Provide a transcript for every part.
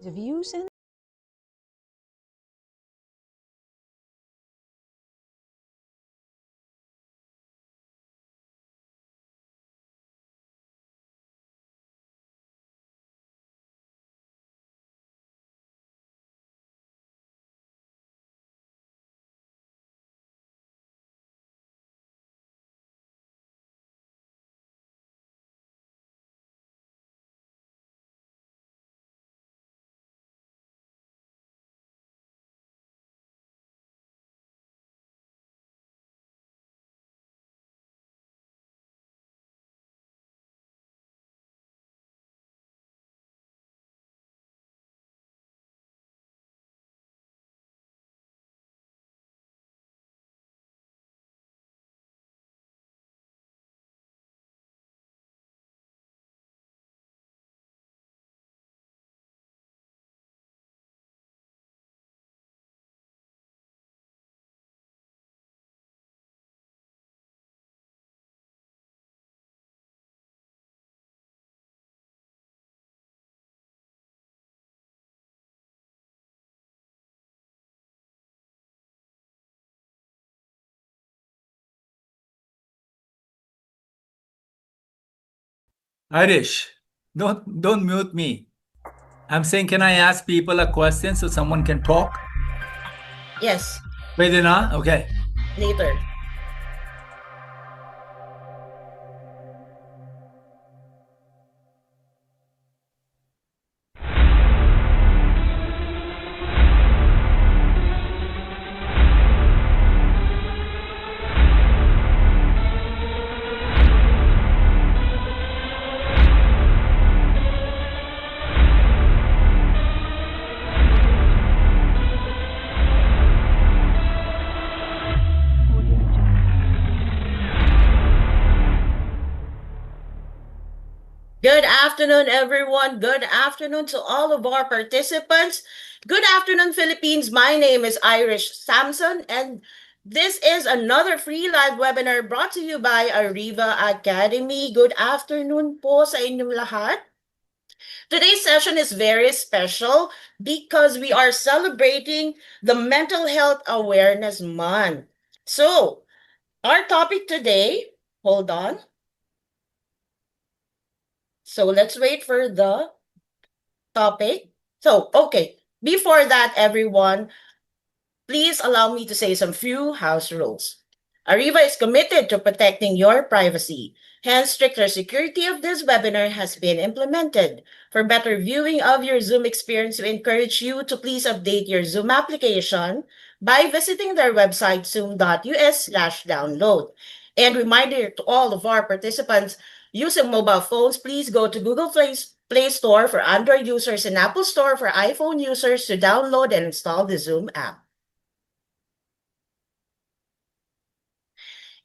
The views and Irish, don't mute me. I'm saying, can I ask people a question so someone can talk? Yes, Pwede na? Okay. later. Good afternoon, everyone. Good afternoon to all of our participants. Good afternoon, Philippines. My name is Irish Samson, and this is another free live webinar brought to you by Ariva Academy. Good afternoon po sa inyong lahat. Today's session is very special because we are celebrating the Mental Health Awareness Month. So, our topic today, hold on. So let's wait for the topic. So, okay. Before that, everyone, please allow me to say some few house rules. Ariva is committed to protecting your privacy. Hence, stricter security of this webinar has been implemented. For better viewing of your Zoom experience, we encourage you to please update your Zoom application by visiting their website, zoom.us/download. And reminder to all of our participants using mobile phones, please go to Google Play Store for Android users and Apple Store for iPhone users to download and install the Zoom app.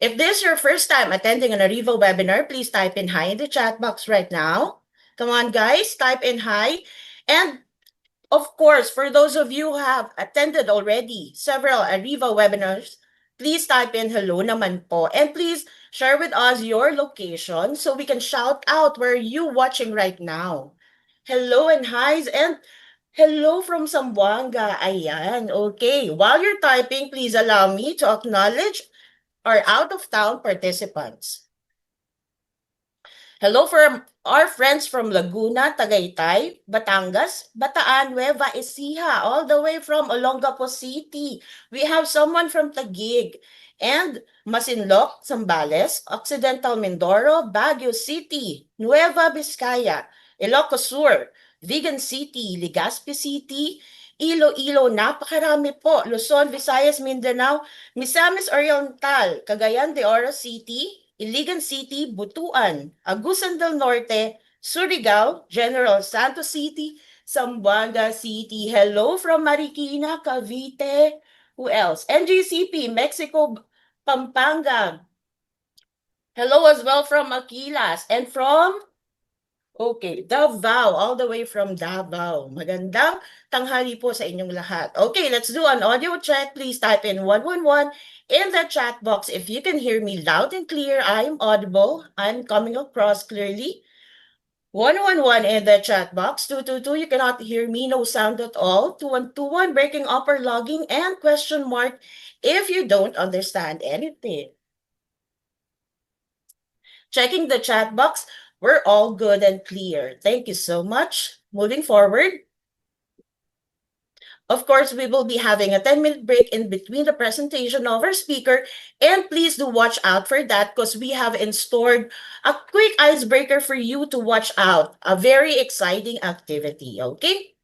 If this is your first time attending an Ariva webinar, please type in hi in the chat box right now. Come on, guys, type in hi. And of course, for those of you who have attended already several Ariva webinars, please type in hello naman po. And please share with us your location so we can shout out where you watching right now. Hello and hi's and hello from Zamboanga. Ayan, okay. While you're typing, please allow me to acknowledge our out-of-town participants. Hello from our friends from Laguna, Tagaytay, Batangas, Bataan, Nueva Ecija, all the way from Olongapo City. We have someone from Taguig and Masinloc, Zambales, Occidental Mindoro, Baguio City, Nueva Vizcaya, Ilocos Sur, Vigan City, Legazpi City, Iloilo, napakarami po, Luzon, Visayas, Mindanao, Misamis Oriental, Cagayan de Oro City, Iligan City, Butuan, Agusan del Norte, Surigao, General Santos City, Zamboanga City. Hello from Marikina, Cavite. Who else? NGCP, Mexico, Pampanga. Hello as well from Aquilas and from okay, Davao, all the way from Davao. Magandang tanghali po sa inyong lahat. Okay, let's do an audio check. Please type in 111 in the chat box. If you can hear me loud and clear, I'm audible. I'm coming across clearly. 111 in the chat box. 222, you cannot hear me, no sound at all. 2121, breaking up or logging, and question mark if you don't understand anything. Checking the chat box, we're all good and clear. Thank you so much. Moving forward. Of course, we will be having a 10-minute break in between the presentation of our speaker. And please do watch out for that because we have in store a quick icebreaker for you to watch out. A very exciting activity, okay?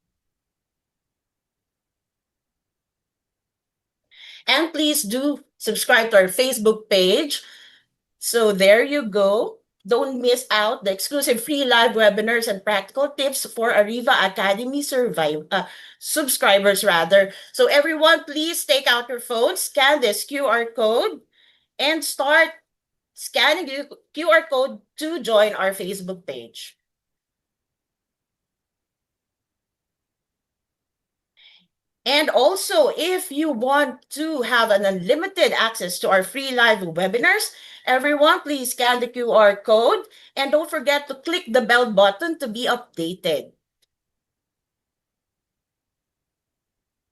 And please do subscribe to our Facebook page. So there you go. Don't miss out the exclusive free live webinars and practical tips for Ariva Academy subscribers rather. So everyone, please take out your phone, scan this QR code, and start scanning the QR code to join our Facebook page. And also, if you want to have an unlimited access to our free live webinars, everyone, please scan the QR code and don't forget to click the bell button to be updated.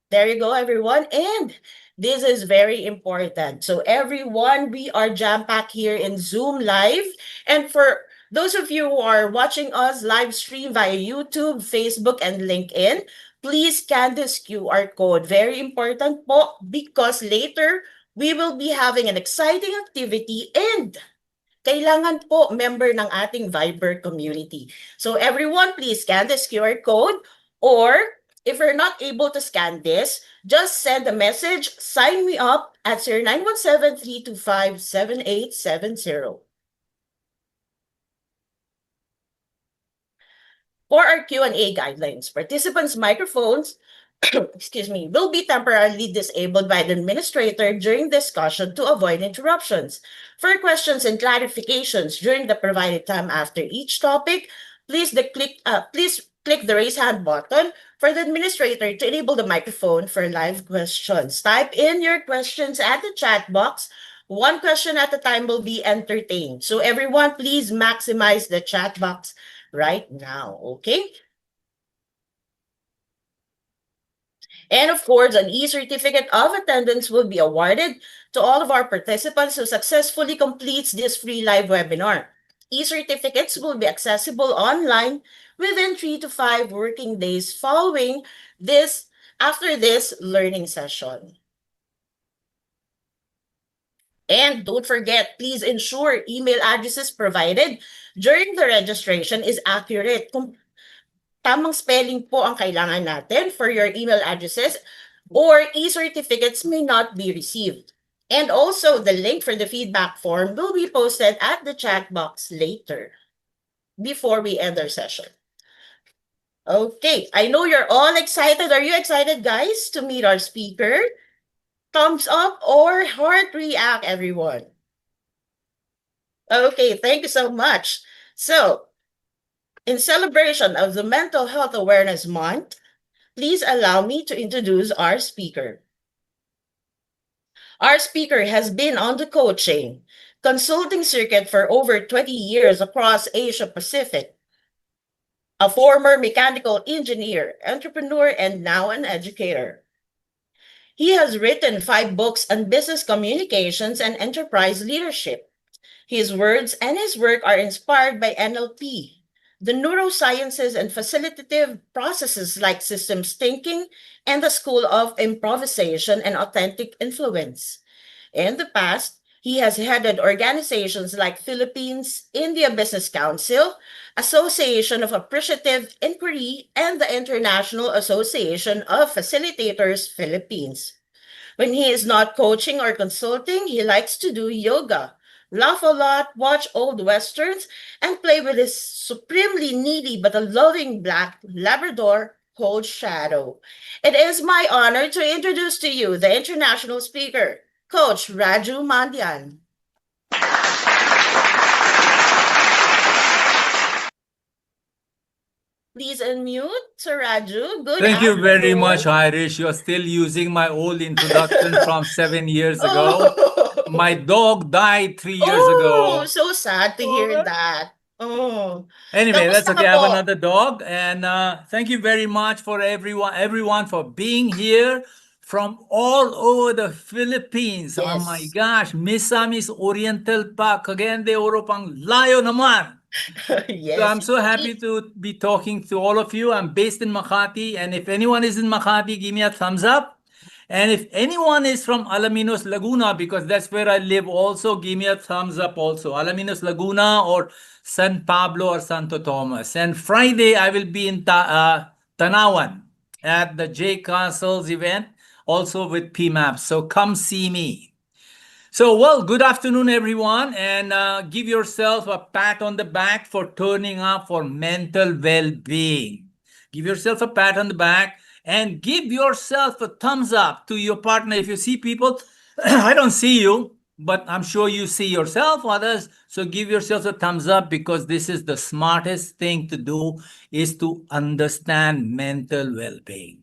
There you go, everyone. And this is very important. So everyone, we are jam-packed here in Zoom Live. And for those of you who are watching us live stream via YouTube, Facebook, and LinkedIn, please scan this QR code. Very important po because later we will be having an exciting activity and kailangan po member ng ating Viber community. So everyone, please scan this QR code or if you're not able to scan this, just send a message, sign me up at 0917-325-7870. For our Q&A guidelines, participants' microphones excuse me, will be temporarily disabled by the administrator during discussion to avoid interruptions. For questions and clarifications during the provided time after each topic, please click the raise hand button for the administrator to enable the microphone for live questions. Type in your questions at the chat box. One question at a time will be entertained. So everyone, please maximize the chat box right now, okay? And of course, an e-certificate of attendance will be awarded to all of our participants who successfully completes this free live webinar. E-certificates will be accessible online within 3 to 5 working days following after this learning session. And don't forget, please ensure email addresses provided during the registration is accurate. Tamang spelling po ang kailangan natin for your email addresses or e-certificates may not be received. And also, the link for the feedback form will be posted at the chat box later before we end our session. Okay, I know you're all excited. Are you excited, guys, to meet our speaker? Thumbs up or heart react, everyone. Okay, thank you so much. So, in celebration of the Mental Health Awareness Month, please allow me to introduce our speaker. Our speaker has been on the coaching, consulting circuit for over 20 years across Asia Pacific. A former mechanical engineer, entrepreneur, and now an educator. He has written 5 books on business communications and enterprise leadership. His words and his work are inspired by NLP, the neurosciences and facilitative processes like systems thinking, and the school of improvisation and authentic influence. In the past, he has headed organizations like Philippines India Business Council, Association of Appreciative Inquiry, and the International Association of Facilitators Philippines. When he is not coaching or consulting, he likes to do yoga, laugh a lot, watch old westerns, and play with his supremely needy but a loving black Labrador called Shadow. It is my honor to introduce to you the international speaker, Coach Raju Mandian. Please unmute, Sir Raju. Good Thank you very afternoon. much, Irish. You're still using my old introduction from 7 years ago. Oh. My dog died 3 years Oh, ago. so sad to hear that. Oh, Anyway, that's kamusta ka okay. I have po? another dog, and thank you very much for everyone for being here from all over the Philippines. Oh my Yes. gosh, Misamis Oriental pa, Cagayan de Oro pang layo naman. So Yes, I'm so happy indeed. to be talking to all of you. I'm based in Makati, and if anyone is in Makati, give me a thumbs up. And if anyone is from Alaminos, Laguna, because that's where I live also, give me a thumbs up also. Alaminos, Laguna, or San Pablo or Santo Tomas. And Friday, I will be in Tanawan at the J Castles event, also with PMAP. So come see me. So, well, good afternoon, everyone, and give yourself a pat on the back for turning up for mental well being. Give yourself a pat on the back and give yourself a thumbs up to your partner. If you see people, I don't see you, but I'm sure you see yourself, others. So, give yourself a thumbs up because this is the smartest thing to do is to understand mental well being.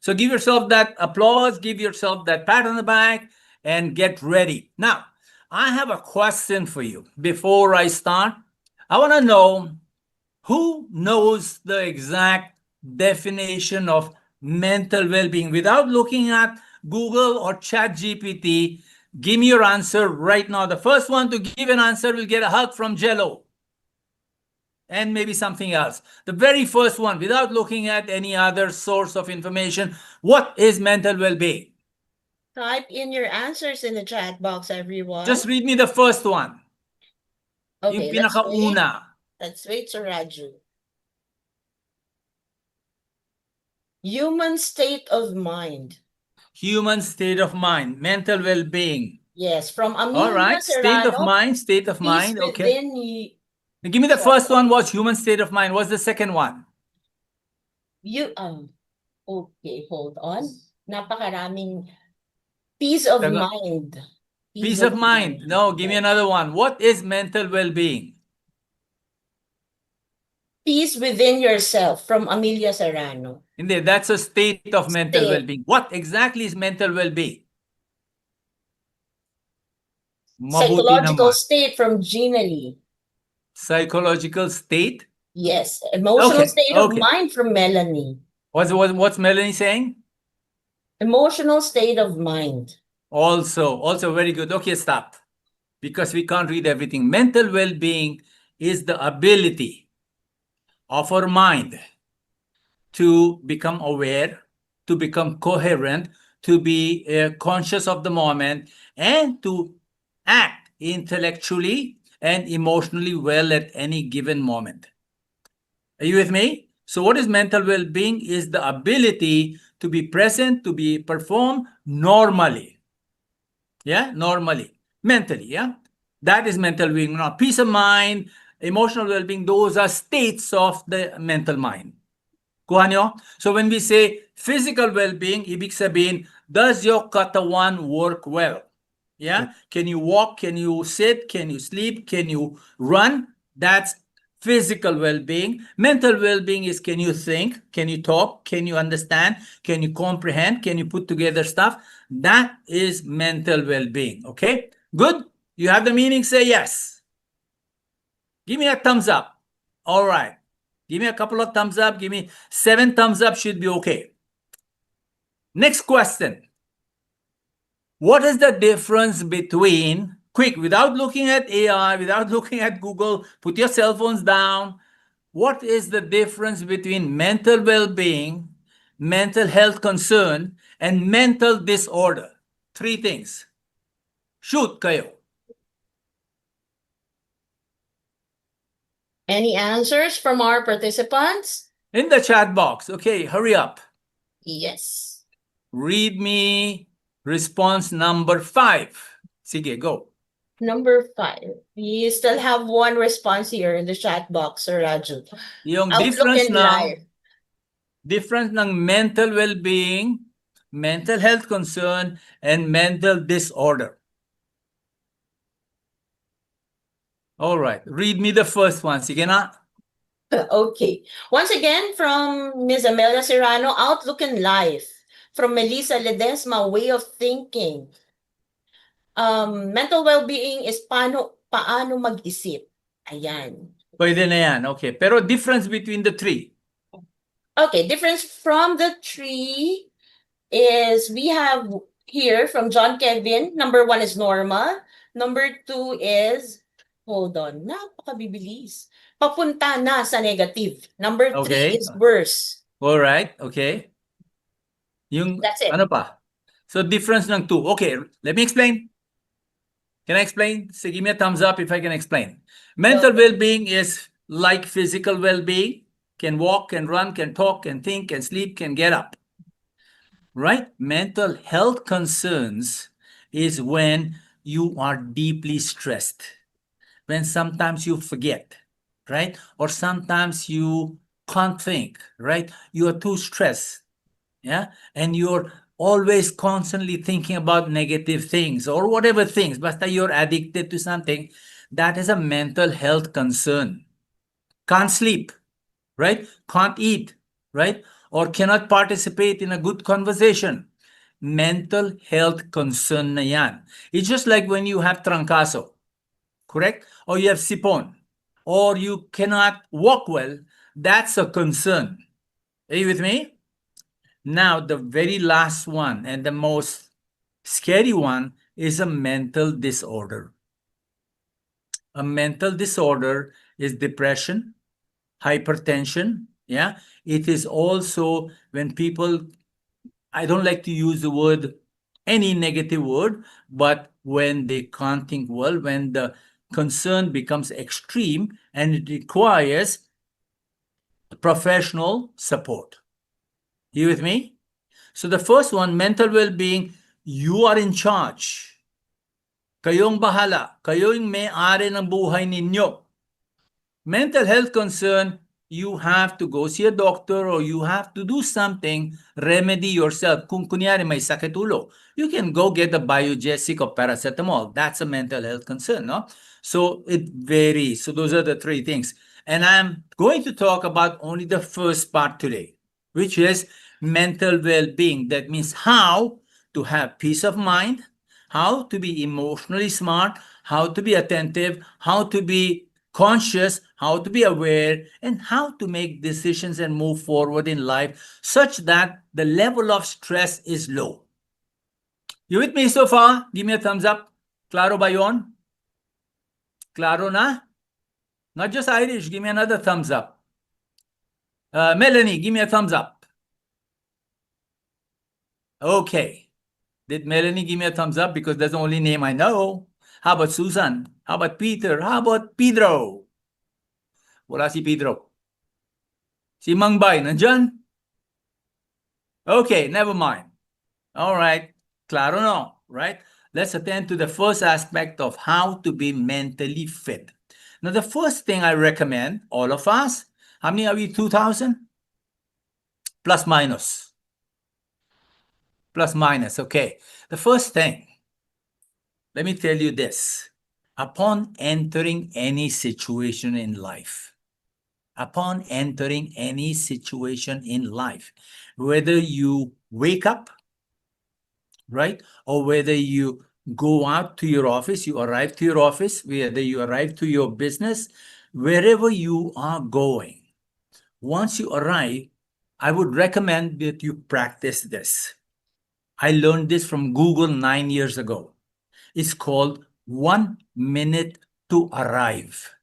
So, give yourself that applause, give yourself that pat on the back and get ready. Now, I have a question for you before I start. I want to know who knows the exact definition of mental well being without looking at Google or ChatGPT. Give me your answer right now. The first one to give an answer will get a hug from Jello and maybe something else. The very first one, without looking at any other source of information, what is mental well being? Type in your answers in the chat box, everyone. Just read me the first one. Yung Okay, let's wait. pinakauna. Let's wait, Sir Raju. Human state of mind. Human state of mind, mental well-being. Yes, from All Amelia right, state of Serrano, mind, state of peace mind. Okay. within you. Give me the Sorry. first one was human state of mind. What's the second one? Okay, hold on. Napakaraming peace of mind. Peace of mind. No, give me Yes. another one. What is mental well-being? Peace within yourself from Amelia Serrano. Hindi, that's a state of mental State. well-being. What exactly is mental well-being? Mabuti Psychological naman. state from Gina Lee. Psychological state? Yes. Emotional Okay, state of okay. mind from Melanie. What's Melanie saying? Emotional state of mind. Also very good. Okay, stop. Because we can't read everything. Mental well-being is the ability of our mind to become aware, to become coherent, to be conscious of the moment, and to act intellectually and emotionally well at any given moment. Are you with me? So, what is mental well being? Is the ability to be present, to be performed normally. Yeah, normally, mentally. Yeah, that is mental well-being. Now, peace of mind, emotional well-being, those are states of the mental mind. Kuha nyo? So when we say physical well-being, ibig sabihin, does your katawan work well? Yeah? Can you walk? Can you sit? Can you sleep? Can you run? That's physical well-being. Mental well-being is can you think? Can you talk? Can you understand? Can you comprehend? Can you put together stuff? That is mental well-being. Okay? Good? You have the meaning? Say yes. Give me a thumbs up. All right. Give me a couple of thumbs up. Give me 7 thumbs up should be okay. Next question. What is the difference between, quick, without looking at AI, without looking at Google, put your cell phones down. What is the difference between mental well-being, mental health concern, and mental disorder? 3 things. Shoot kayo. Any answers from our participants? In the chat box. Okay, hurry up. Yes. Read me response number 5. Sige, go. Number 5. We still have one response here in the chat box, Sir Raju. Yung Outlook and life. difference ng mental well-being, mental health concern, and mental disorder. All right, read me the first one. Sige na. Okay. Once again, from Ms. Amelia Serrano, Outlook and Life. From Melissa Ledesma, Way of Thinking. Mental well-being is paano mag-isip. Ayan. Pwede na yan. Okay. Pero difference between the three. Okay, difference from the three is we have here from John Kevin, number 1 is normal. Number 2 is, hold on, napakabibilis. Papunta na sa negative. Number 3 Okay. is worse. All right. Okay. Yung That's it. ano pa? So difference ng two. Okay, let me explain. Can I explain? So give me a thumbs up if I can explain. Mental Okay. well-being is like physical well-being. Can walk, can run, can talk, can think, can sleep, can get up. Right? Mental health concerns is when you are deeply stressed, when sometimes you forget, right? Or sometimes you can't think, right? You are too stressed, yeah? And you're always constantly thinking about negative things or whatever things, but you're addicted to something, that is a mental health concern. Can't sleep, right? Can't eat, right? Or cannot participate in a good conversation. Mental health concern na yan. It's just like when you have trancaso, correct? Or you have sipon, or you cannot walk well, that's a concern. Are you with me? Now, the very last one and the most scary one is a mental disorder. A mental disorder is depression, hypertension. Yeah. It is also when people, I don't like to use the word, any negative word, but when they can't think well, when the concern becomes extreme and it requires professional support. You with me? So the first one, mental well-being, you are in charge. Kayong bahala. Kayo yung may-ari ng buhay ninyo. Mental health concern, you have to go see a doctor or you have to do something, remedy yourself. Kung kunyari may sakit ulo, you can go get a biogesic or paracetamol. That's a mental health concern, no? So it varies. So those are the three things. And I'm going to talk about only the first part today, which is mental well-being. That means how to have peace of mind, how to be emotionally smart, how to be attentive, how to be conscious, how to be aware, and how to make decisions and move forward in life such that the level of stress is low. You with me so far? Give me a thumbs up. Claro ba yon? Claro na? Not just Irish, give me another thumbs up. Melanie, give me a thumbs up. Okay. Did Melanie give me a thumbs up? Because that's the only name I know. How about Susan? How about Peter? How about Pedro? Wala si Pedro. Si Mangbay, nandyan? Okay, never mind. All right, claro no, right? Let's attend to the first aspect of how to be mentally fit. Now, the first thing I recommend, all of us, how many are we, 2,000? Plus minus. Plus minus, okay. The first thing, let me tell you this. Upon entering any situation in life, whether you wake up, right? Or whether you go out to your office, you arrive to your office, whether you arrive to your business, wherever you are going, once you arrive, I would recommend that you practice this. I learned this from Google 9 years ago. It's called 1 minute to arrive.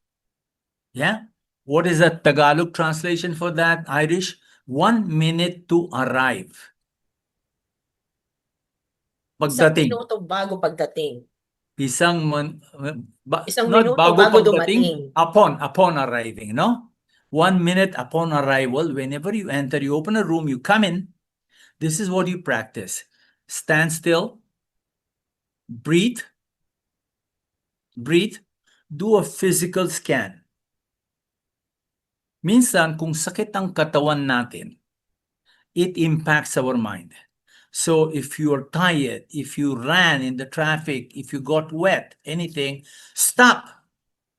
Yeah? What is the Tagalog translation for that, Irish? 1 minute to arrive. Isang Pagdating. minuto bago pagdating. Isang Isang not minuto bago bago pagdating, dumating. upon arriving, no? 1 minute upon arrival, whenever you enter, you open a room, you come in, this is what you practice. Stand still, breathe, do a physical scan. Minsan, kung sakit ang katawan natin, it impacts our mind. So if you're tired, if you ran in the traffic, if you got wet, anything, stop.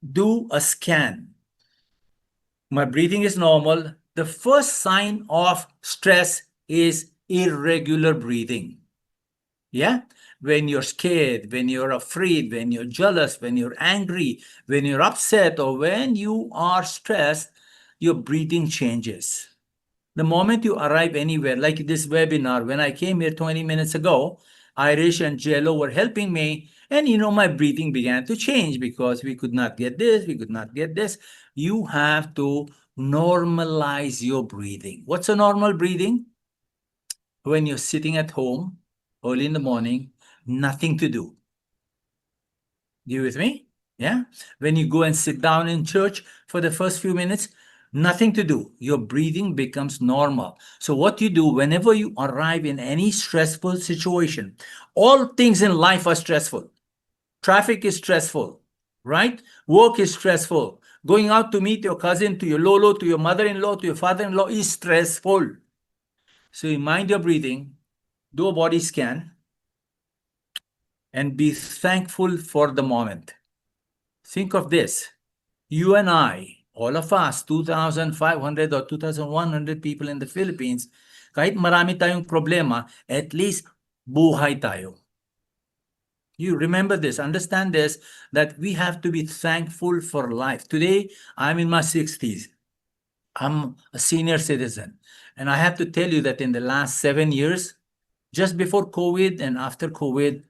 Do a scan. My breathing is normal. The first sign of stress is irregular breathing. Yeah? When you're scared, when you're afraid, when you're jealous, when you're angry, when you're upset, or when you are stressed, your breathing changes. The moment you arrive anywhere, like this webinar, when I came here 20 minutes ago, Irish and Jello were helping me, and my breathing began to change because we could not get this, we could not get this. You have to normalize your breathing. What's a normal breathing? When you're sitting at home early in the morning, nothing to do. You with me? Yeah. When you go and sit down in church for the first few minutes, nothing to do. Your breathing becomes normal. So, what you do whenever you arrive in any stressful situation, all things in life are stressful. Traffic is stressful, right? Work is stressful. Going out to meet your cousin, to your lolo, to your mother in law, to your father in law is stressful. So, you mind your breathing, do a body scan, and be thankful for the moment. Think of this. You and I, all of us, 2,500 or 2,100 people in the Philippines, kahit marami tayong problema, at least buhay tayo. You remember this, understand this, that we have to be thankful for life. Today, I'm in my 60s. I'm a senior citizen. And I have to tell you that in the last 7 years, just before COVID and after COVID,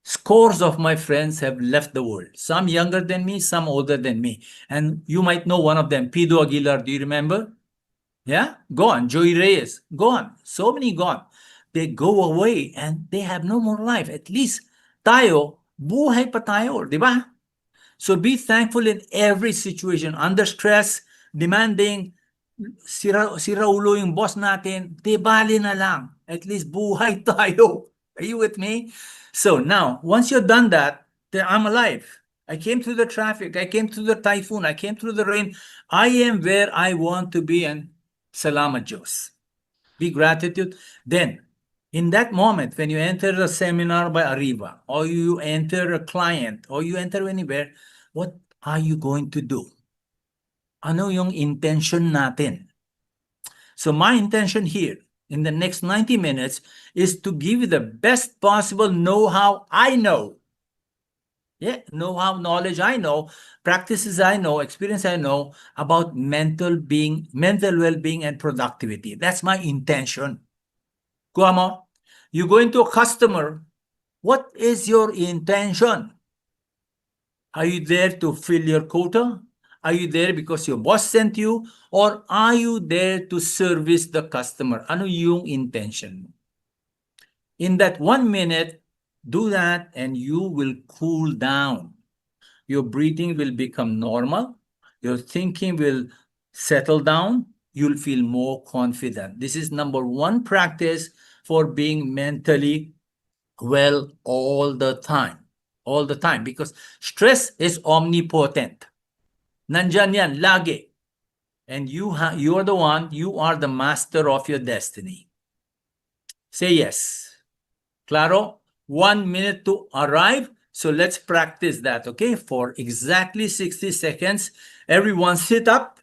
scores of my friends have left the world. Some younger than me, some older than me. And you might know one of them, Pido Aguilar. Do you remember? Yeah? Gone. Joey Reyes. Gone. So many gone. They go away and they have no more life. At least tayo, buhay pa tayo. Di ba? So be thankful in every situation. Under stress, demanding, sira ulo yung boss natin, di bali na lang. At least buhay tayo. Are you with me? So now, once you've done that, then I'm alive. I came through the traffic. I came through the typhoon. I came through the rain. I am where I want to be, and salamat Diyos. Be gratitude. Then, in that moment, when you enter a seminar by Ariva, or you enter a client, or you enter anywhere, what are you going to do? Ano yung intention natin? So my intention here in the next 90 minutes is to give you the best possible know-how I know. Yeah, know-how, knowledge I know, practices I know, experience I know about mental well-being and productivity. That's my intention. Guamo, you go into a customer, what is your intention? Are you there to fill your quota? Are you there because your boss sent you? Or are you there to service the customer? Ano yung intention mo? In that 1 minute, do that and you will cool down. Your breathing will become normal. Your thinking will settle down. You'll feel more confident. This is number one practice for being mentally well all the time. All the time. Because stress is omnipotent. Nandyan yan, lagi. And you are the one, you are the master of your destiny. Say yes. Claro? 1 minute to arrive. So let's practice that, okay? For exactly 60 seconds. Everyone sit up.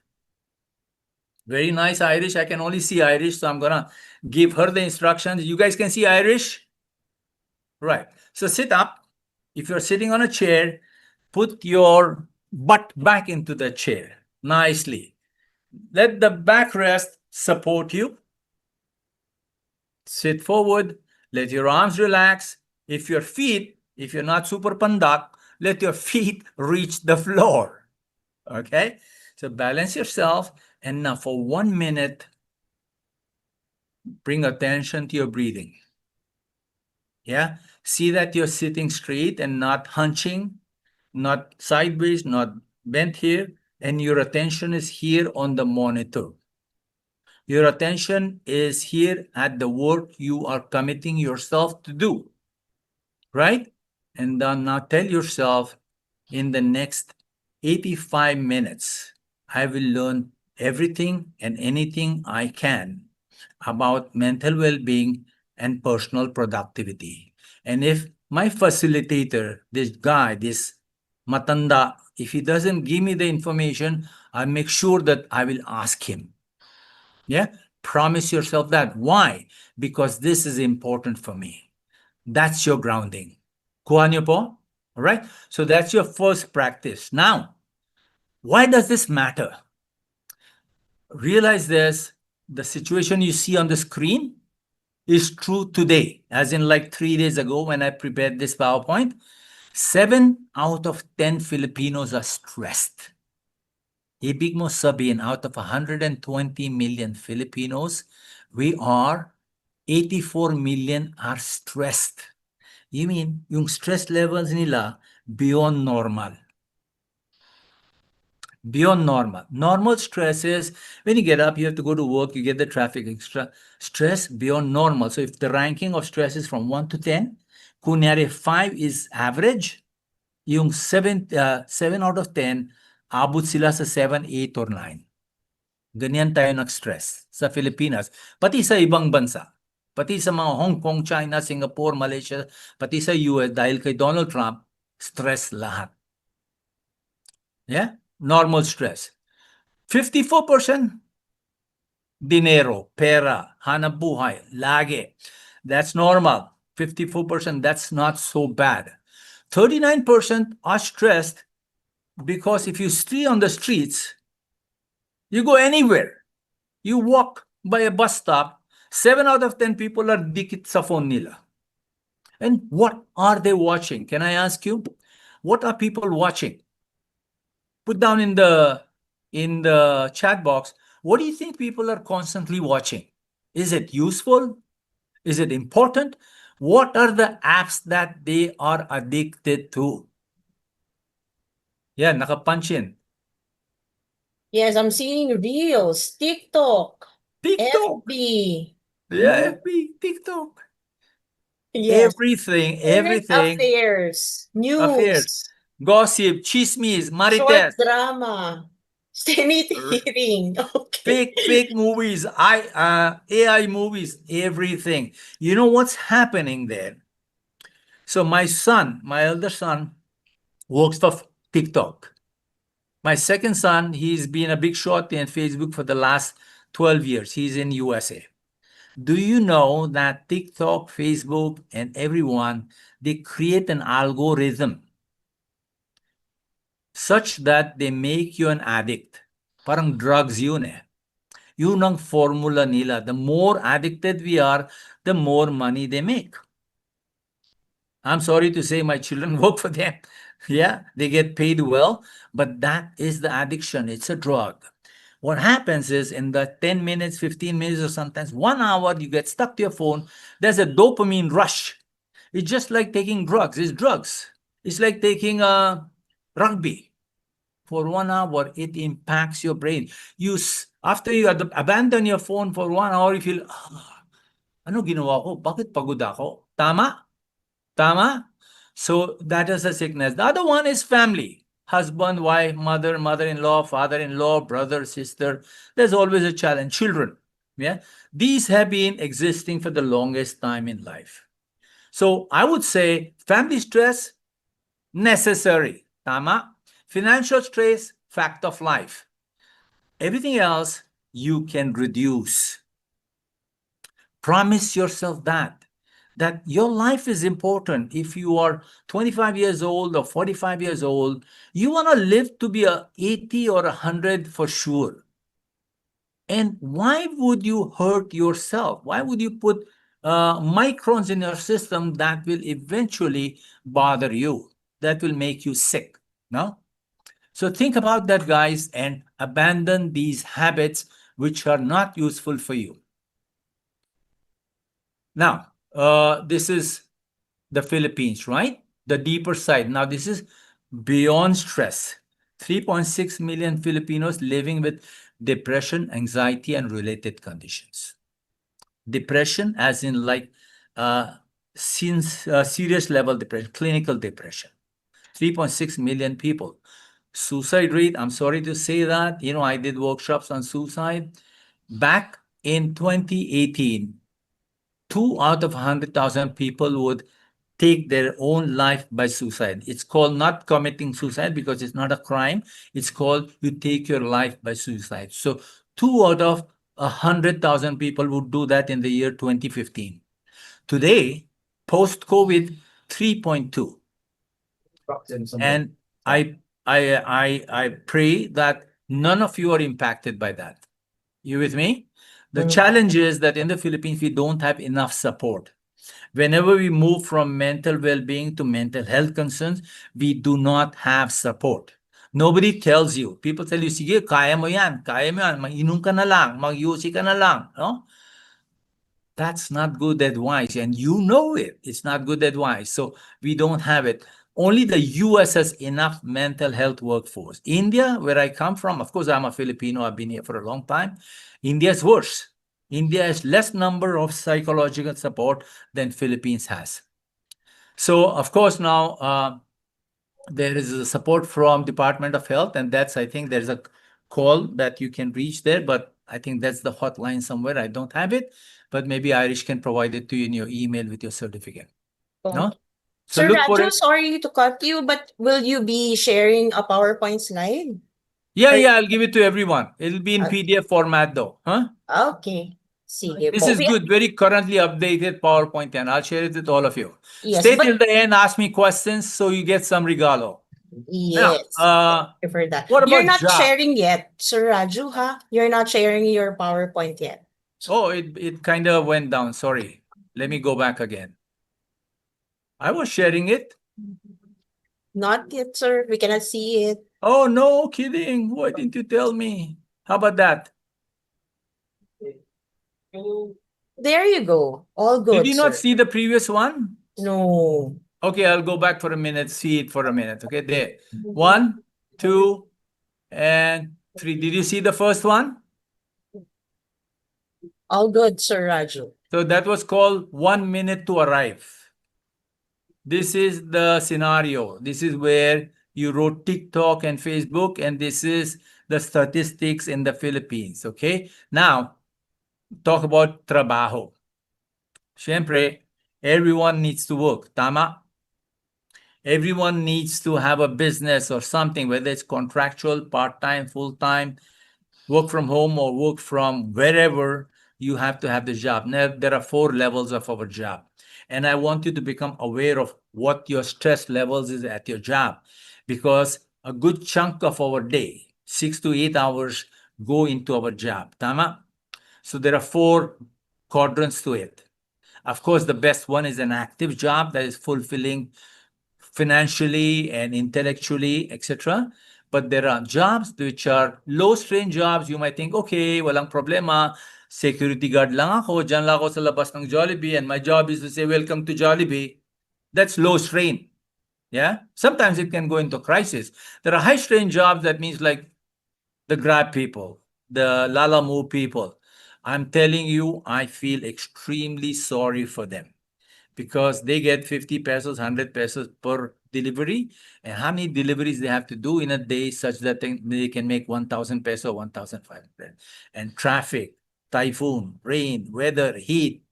Very nice, Irish. I can only see Irish, so I'm going to give her the instructions. You guys can see Irish? Right. So sit up. If you're sitting on a chair, put your butt back into the chair nicely. Let the backrest support you. Sit forward. Let your arms relax. If you're not super pandak, let your feet reach the floor. Okay? So balance yourself. And now for 1 minute, bring attention to your breathing. Yeah? See that you're sitting straight and not hunching, not sideways, not bent here. And your attention is here on the monitor. Your attention is here at the work you are committing yourself to do. Right? And then now tell yourself, in the next 85 minutes, I will learn everything and anything I can about mental well-being and personal productivity. And if my facilitator, this guy, this matanda, if he doesn't give me the information, I make sure that I will ask him. Yeah? Promise yourself that. Why? Because this is important for me. That's your grounding. Kuha niyo po? All right? So that's your first practice. Now, why does this matter? Realize this, the situation you see on the screen is true today, as in like 3 days ago when I prepared this PowerPoint. 7 out of 10 Filipinos are stressed. Ibig mo sabihin, out of 120 million Filipinos, we are 84 million are stressed. You mean, yung stress levels nila beyond normal. Beyond normal. Normal stress is when you get up, you have to go to work, you get the traffic extra. Stress beyond normal. So if the ranking of stress is from 1 to 10, kunyari 5 is average, yung 7 out of 10, abot sila sa 7, 8, or 9. Ganyan tayo nag-stress sa Pilipinas. Pati sa ibang bansa. Pati sa mga Hong Kong, China, Singapore, Malaysia, pati sa US, dahil kay Donald Trump, stress lahat. Yeah? Normal stress. 54% dinero, pera, hanap buhay, lagi. That's normal. 54%, that's not so bad. 39% are stressed because if you stay on the streets, you go anywhere. You walk by a bus stop, 7 out of 10 people are dikit sa phone nila. And what are they watching? Can I ask you? What are people watching? Put down in the chat box, what do you think people are constantly watching? Is it useful? Is it important? What are the apps that they are addicted to? Yeah, nakapunch in. Yes, I'm seeing Reels, TikTok, TikTok. FB. Yeah, FB, TikTok. Yes. Everything, Current everything. affairs, Affairs, news, gossip, chismis, short marites, drama, Senate hearing. Okay. fake movies, AI movies, everything. You know what's happening there? So my elder son, works for TikTok. My second son, he's been a big shot in Facebook for the last 12 years. He's in USA. Do you know that TikTok, Facebook, and everyone, they create an algorithm such that they make you an addict. Parang drugs yun eh. Yun ang formula nila. The more addicted we are, the more money they make. I'm sorry to say my children work for them. Yeah, they get paid well, but that is the addiction. It's a drug. What happens is in the 10 minutes, 15 minutes, or sometimes 1 hour, you get stuck to your phone. There's a dopamine rush. It's just like taking drugs. It's drugs. It's like taking rugby. For 1 hour, it impacts your brain. After you abandon your phone for 1 hour, you feel, ano ginawa ko? Bakit pagod ako? Tama? Tama? So that is a sickness. The other one is family. Husband, wife, mother, mother-in-law, father-in-law, brother, sister. There's always a challenge. Children. Yeah. These have been existing for the longest time in life. So I would say family stress, necessary. Tama? Financial stress, fact of life. Everything else you can reduce. Promise yourself that your life is important. If you are 25 years old or 45 years old, you want to live to be 80 or 100 for sure. And why would you hurt yourself? Why would you put microns in your system that will eventually bother you, that will make you sick? No? So think about that, guys, and abandon these habits which are not useful for you. Now, this is the Philippines, right? The deeper side. Now, this is beyond stress. 3.6 million Filipinos living with depression, anxiety, and related conditions. Depression, as in like serious level depression, clinical depression. 3.6 million people. Suicide rate, I'm sorry to say that. I did workshops on suicide. Back in 2018, 2 out of 100,000 people would take their own life by suicide. It's called not committing suicide because it's not a crime. It's called you take your life by suicide. So 2 out of 100,000 people would do that in the year 2015. Today, Post-COVID, 3.2. And I pray that none of you are impacted by that. You with me? The challenge is that in the Philippines, we don't have enough support. Whenever we move from mental well-being to mental health concerns, we do not have support. Nobody tells you. People tell you, sige, kaya mo yan, mag-inom ka na lang, mag-UC ka na lang, no? That's not good advice, and you know it. It's not good advice. So we don't have it. Only the US has enough mental health workforce. India, where I come from, of course, I'm a Filipino. I've been here for a long time. India is worse. India has less number of psychological support than Philippines has. So, of course, now there is a support from Department of Health, and that's, I think there's a call that you can reach there, but I think that's the hotline somewhere. I don't have it, but maybe Irish can provide it to you in your email with your certificate. No? So Sir look for Raju, it. sorry to cut you, but will you be sharing a PowerPoint slide? Yeah, Or- I'll give it to everyone. It'll be in PDF format though. Huh? Okay. Sige This po. is good, very currently updated PowerPoint, and I'll share it with all of you. Yes, Stay but till the end, ask me questions so you get some regalo. Now, yes. Thank you for that. what You're about not job? sharing yet, Sir Raju, ha? You're not sharing your PowerPoint yet. Oh, it kind of went down. Sorry. Let me go back again. I was sharing it. Not yet, sir. We cannot see it. Oh, no kidding. Why didn't you tell me? How about that? There you go. All good, Did you not sir. see the previous one? No. Okay, I'll go back for a minute, see it for a minute. Okay, there. 1, 2, and 3. Did you see the first one? All good, Sir Raju. So that was called 1 minute to arrive. This is the scenario. This is where you wrote TikTok and Facebook, and this is the statistics in the Philippines. Okay, now talk about trabajo. Siyempre, everyone needs to work. Tama? Everyone needs to have a business or something, whether it's contractual, part-time, full-time, work from home or work from wherever. You have to have the job. Now, there are 4 levels of our job. And I want you to become aware of what your stress levels is at your job, because a good chunk of our day, 6 to 8 hours, go into our job. Tama? So there are 4 quadrants to it. Of course, the best one is an active job that is fulfilling financially and intellectually, etc. But there are jobs which are low-strain jobs. You might think, okay, walang problema. Security guard lang ako. Diyan lang ako sa labas ng Jollibee, and my job is to say, welcome to Jollibee. That's low-strain. Yeah? Sometimes it can go into crisis. There are high-strain jobs. That means like the Grab people, the Lala Move people. I'm telling you, I feel extremely sorry for them, because they get 50 pesos, 100 pesos per delivery. And how many deliveries they have to do in a day such that they can make 1,000 peso, 1,500. And traffic, typhoon, rain, weather, heat,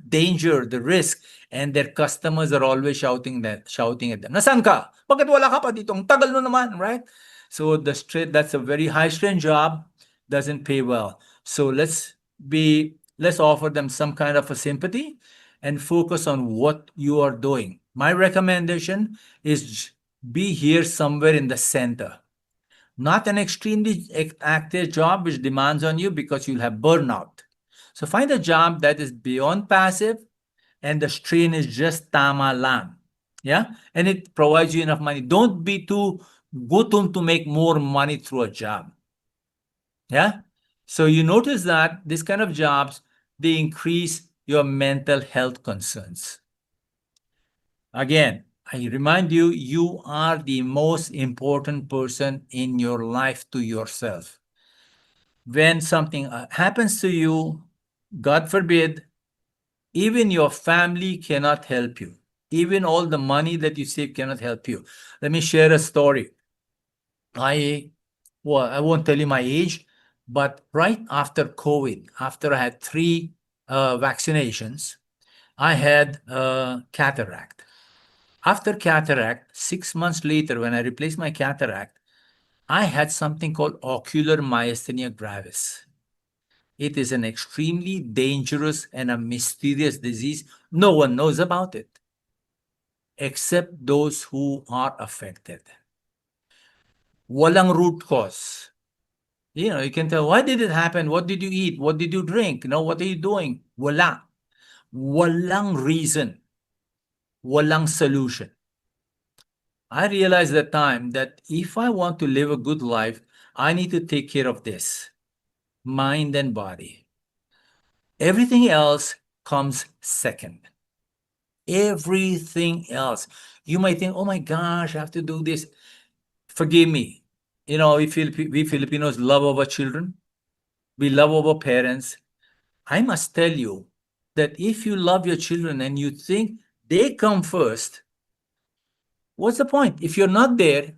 danger, the risk. And their customers are always shouting at them, "Nasaan ka? Bakit wala ka pa dito? Ang tagal mo naman," right? So that's a very high strain job, doesn't pay well. So let's offer them some kind of a sympathy and focus on what you are doing. My recommendation is be here somewhere in the center. Not an extremely active job which demands on you, because you'll have burnout. So find a job that is beyond passive and the strain is just tama lang. Yeah? And it provides you enough money. Don't be too gutom to make more money through a job. Yeah? So you notice that this kind of jobs, they increase your mental health concerns. Again, I remind you, you are the most important person in your life to yourself. When something happens to you, God forbid, even your family cannot help you. Even all the money that you save cannot help you. Let me share a story. I won't tell you my age, but right after COVID, after I had 3 vaccinations, I had cataract. After cataract, 6 months later, when I replaced my cataract, I had something called ocular myasthenia gravis. It is an extremely dangerous and a mysterious disease. No one knows about it except those who are affected. Walang root cause. You can tell, why did it happen? What did you eat? What did you drink? What are you doing? Wala. Walang reason. Walang solution. I realized that time that if I want to live a good life, I need to take care of this, mind and body. Everything else comes second. Everything else. You might think, oh my gosh, I have to do this. Forgive me. We Filipinos love our children. We love our parents. I must tell you that if you love your children and you think they come first, what's the point? If you're not there,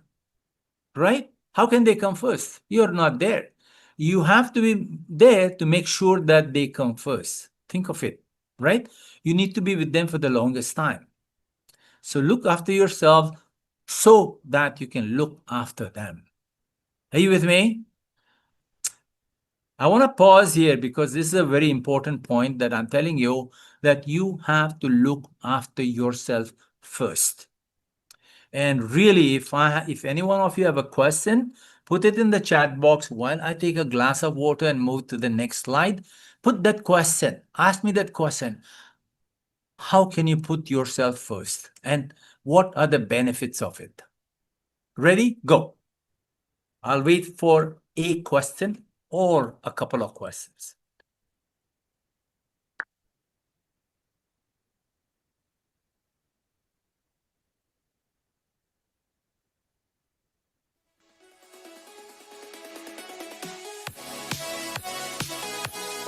right? How can they come first? You're not there. You have to be there to make sure that they come first. Think of it, right? You need to be with them for the longest time. So look after yourself so that you can look after them. Are you with me? I want to pause here because this is a very important point that I'm telling you, that you have to look after yourself first. And really, if any one of you have a question, put it in the chat box while I take a glass of water and move to the next slide. Put that question. Ask me that question. How can you put yourself first? And what are the benefits of it? Ready? Go. I'll wait for a question or a couple of questions.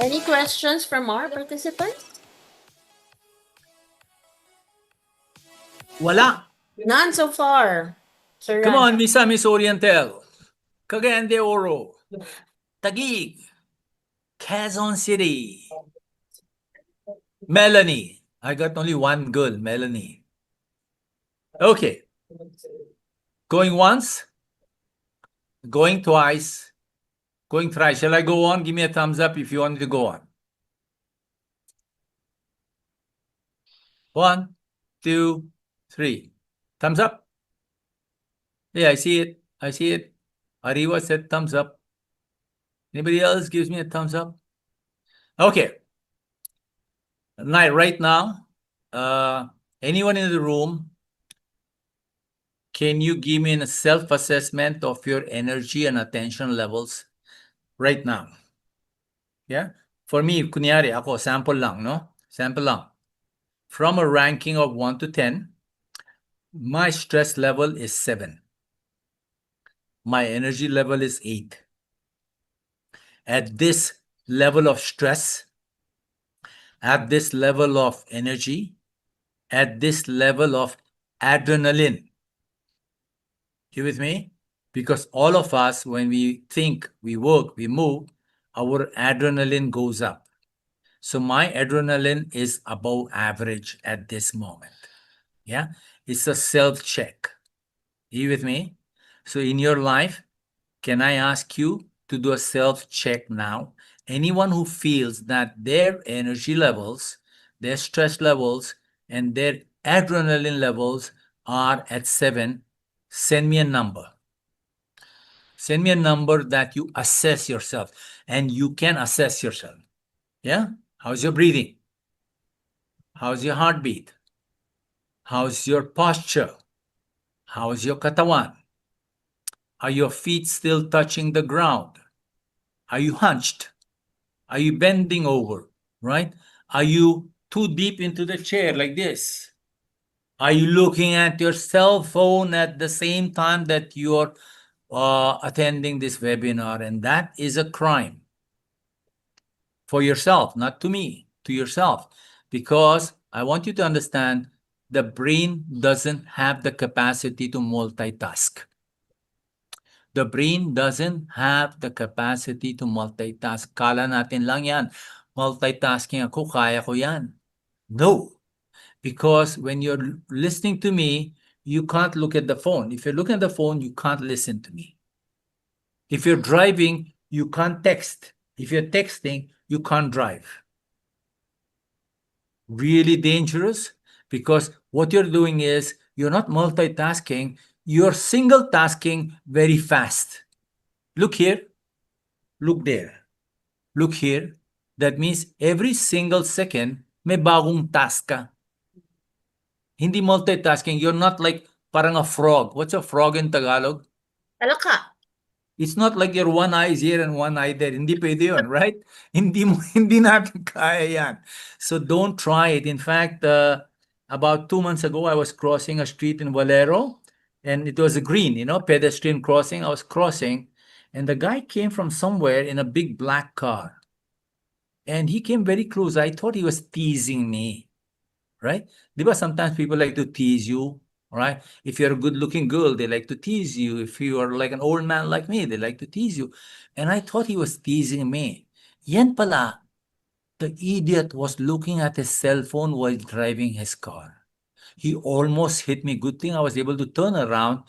Any questions from our participants? Wala. None so far. Sir Come Ran. on, Miss Oriental. Cagayan de Oro. Taguig. Quezon City. Melanie. I got only one girl, Melanie. Okay. Going once. Going twice. Going thrice. Shall I go on? Give me a thumbs up if you want me to go on. 1, 2, 3. Thumbs up. Yeah, I see it. I see it. Ariva said thumbs up. Anybody else gives me a thumbs up? Okay. Right now, anyone in the room, can you give me a self-assessment of your energy and attention levels right now? Yeah? For me, kunyari, ako, sample lang, no? Sample lang. From a ranking of 1 to 10, my stress level is 7. My energy level is 8. At this level of stress, at this level of energy, at this level of adrenaline. You with me? Because all of us, when we think, we work, we move, our adrenaline goes up. So my adrenaline is above average at this moment. Yeah, it's a self-check. You with me? So in your life, can I ask you to do a self-check now? Anyone who feels that their energy levels, their stress levels, and their adrenaline levels are at 7, send me a number. Send me a number that you assess yourself, and you can assess yourself. Yeah? How's your breathing? How's your heartbeat? How's your posture? How's your katawan? Are your feet still touching the ground? Are you hunched? Are you bending over? Right? Are you too deep into the chair like this? Are you looking at your cell phone at the same time that you're attending this webinar? And that is a crime. For yourself, not to me, to yourself. Because I want you to understand the brain doesn't have the capacity to multitask. The brain doesn't have the capacity to multitask. Kala natin lang yan. Multitasking ako, kaya ko yan. No. Because when you're listening to me, you can't look at the phone. If you're looking at the phone, you can't listen to me. If you're driving, you can't text. If you're texting, you can't drive. Really dangerous, because what you're doing is you're not multitasking, you're single tasking very fast. Look here, look there, look here. That means every single second may bagong task ka. Hindi multitasking. You're not like parang a frog. What's a frog in Tagalog? Talaka. It's not like your one eye is here and one eye there. Hindi pwede yun, right? Hindi mo, hindi natin kaya yan. So don't try it. In fact, about 2 months ago, I was crossing a street in Valero, and it was a green, pedestrian crossing. I was crossing, and the guy came from somewhere in a big black car. And he came very close. I thought he was teasing me, right? Because sometimes people like to tease you, right? If you're a good-looking girl, they like to tease you. If you are like an old man like me, they like to tease you. And I thought he was teasing me. Yan pala, the idiot was looking at his cell phone while driving his car. He almost hit me. Good thing I was able to turn around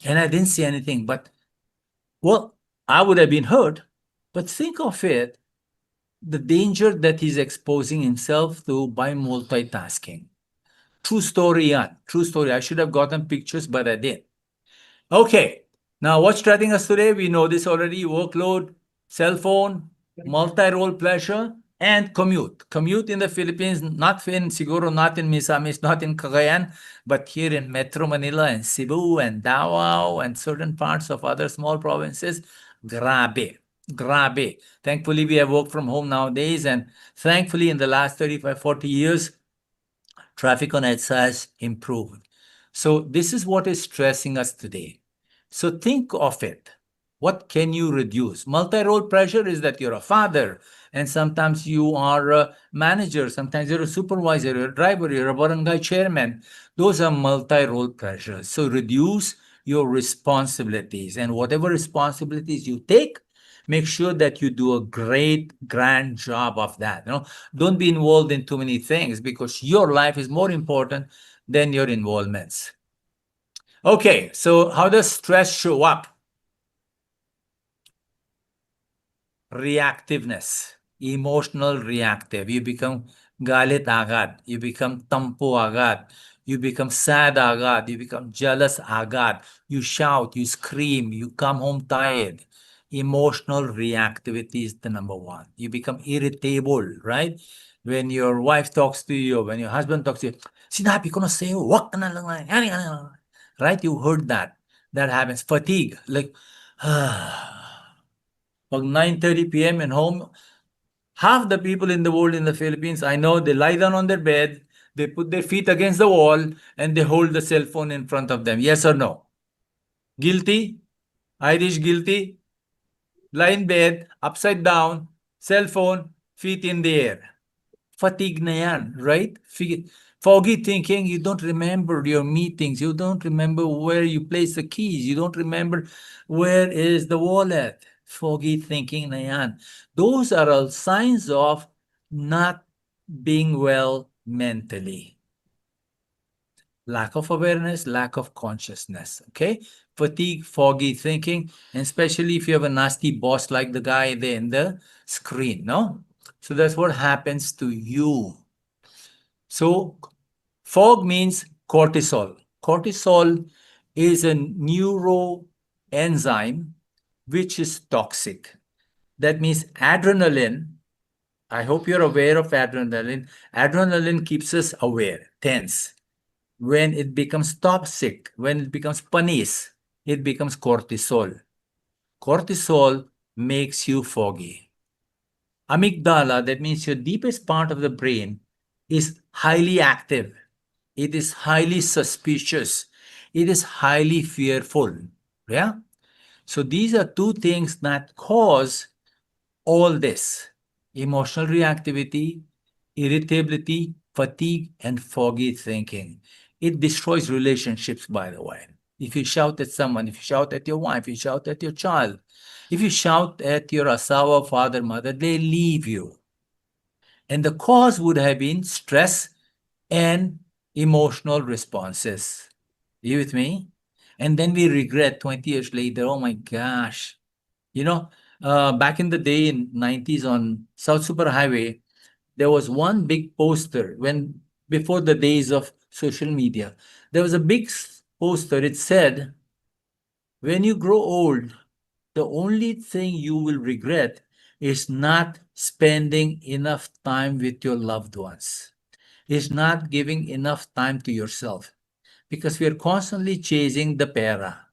and I didn't see anything. But, well, I would have been hurt. But think of it, the danger that he's exposing himself to by multitasking. True story, yan. True story. I should have gotten pictures, but I didn't. Okay. Now, what's threatening us today? We know this already. Workload, cell phone, multi-role pleasure, and commute. Commute in the Philippines, not in siguro, not in Misamis, not in Cagayan, but here in Metro Manila and Cebu and Davao and certain parts of other small provinces. Grabe. Grabe. Thankfully, we have work from home nowadays, and thankfully, in the last 35, 40 years, traffic on EDSA has improved. So this is what is stressing us today. So think of it. What can you reduce? Multi-role pressure is that you're a father, and sometimes you are a manager, sometimes you're a supervisor, you're a driver, you're a barangay chairman. Those are multi-role pressures. So reduce your responsibilities, and whatever responsibilities you take, make sure that you do a great, grand job of that. Don't be involved in too many things, because your life is more important than your involvements. Okay, so how does stress show up? Reactiveness, emotional reactive. You become galit agad. You become tampo agad. You become sad agad. You become jealous agad. You shout, you scream, you come home tired. Emotional reactivity is the number one. You become irritable, right? When your wife talks to you, when your husband talks to you, sinabi ko na sa'yo, wag ka na lang. Right? You heard that. That happens. Fatigue. Like, pag 9:30 p.m. and home, half the people in the world in the Philippines, I know, they lie down on their bed, they put their feet against the wall, and they hold the cell phone in front of them. Yes or no? Guilty? Irish guilty? Lie in bed, upside down, cell phone, feet in the air. Fatigue na yan, right? Foggy thinking, you don't remember your meetings, you don't remember where you place the keys, you don't remember where is the wallet. Foggy thinking na yan. Those are all signs of not being well mentally. Lack of awareness, lack of consciousness, okay? Fatigue, foggy thinking, and especially if you have a nasty boss like the guy there in the screen, no? So that's what happens to you. So fog means cortisol. Cortisol is a neuroenzyme which is toxic. That means adrenaline. I hope you're aware of adrenaline. Adrenaline keeps us aware, tense. When it becomes toxic, when it becomes panis, it becomes cortisol. Cortisol makes you foggy. Amygdala, that means your deepest part of the brain, is highly active. It is highly suspicious. It is highly fearful. Yeah? So these are two things that cause all this: emotional reactivity, irritability, fatigue, and foggy thinking. It destroys relationships, by the way. If you shout at someone, if you shout at your wife, if you shout at your child, if you shout at your asawa, father, mother, they leave you. And the cause would have been stress and emotional responses. You with me? And then we regret 20 years later, oh my gosh, Back in the day in 90s on South Super Highway, there was one big poster when before the days of social media. There was a big poster. It said, when you grow old, the only thing you will regret is not spending enough time with your loved ones, is not giving enough time to yourself because we are constantly chasing the pera.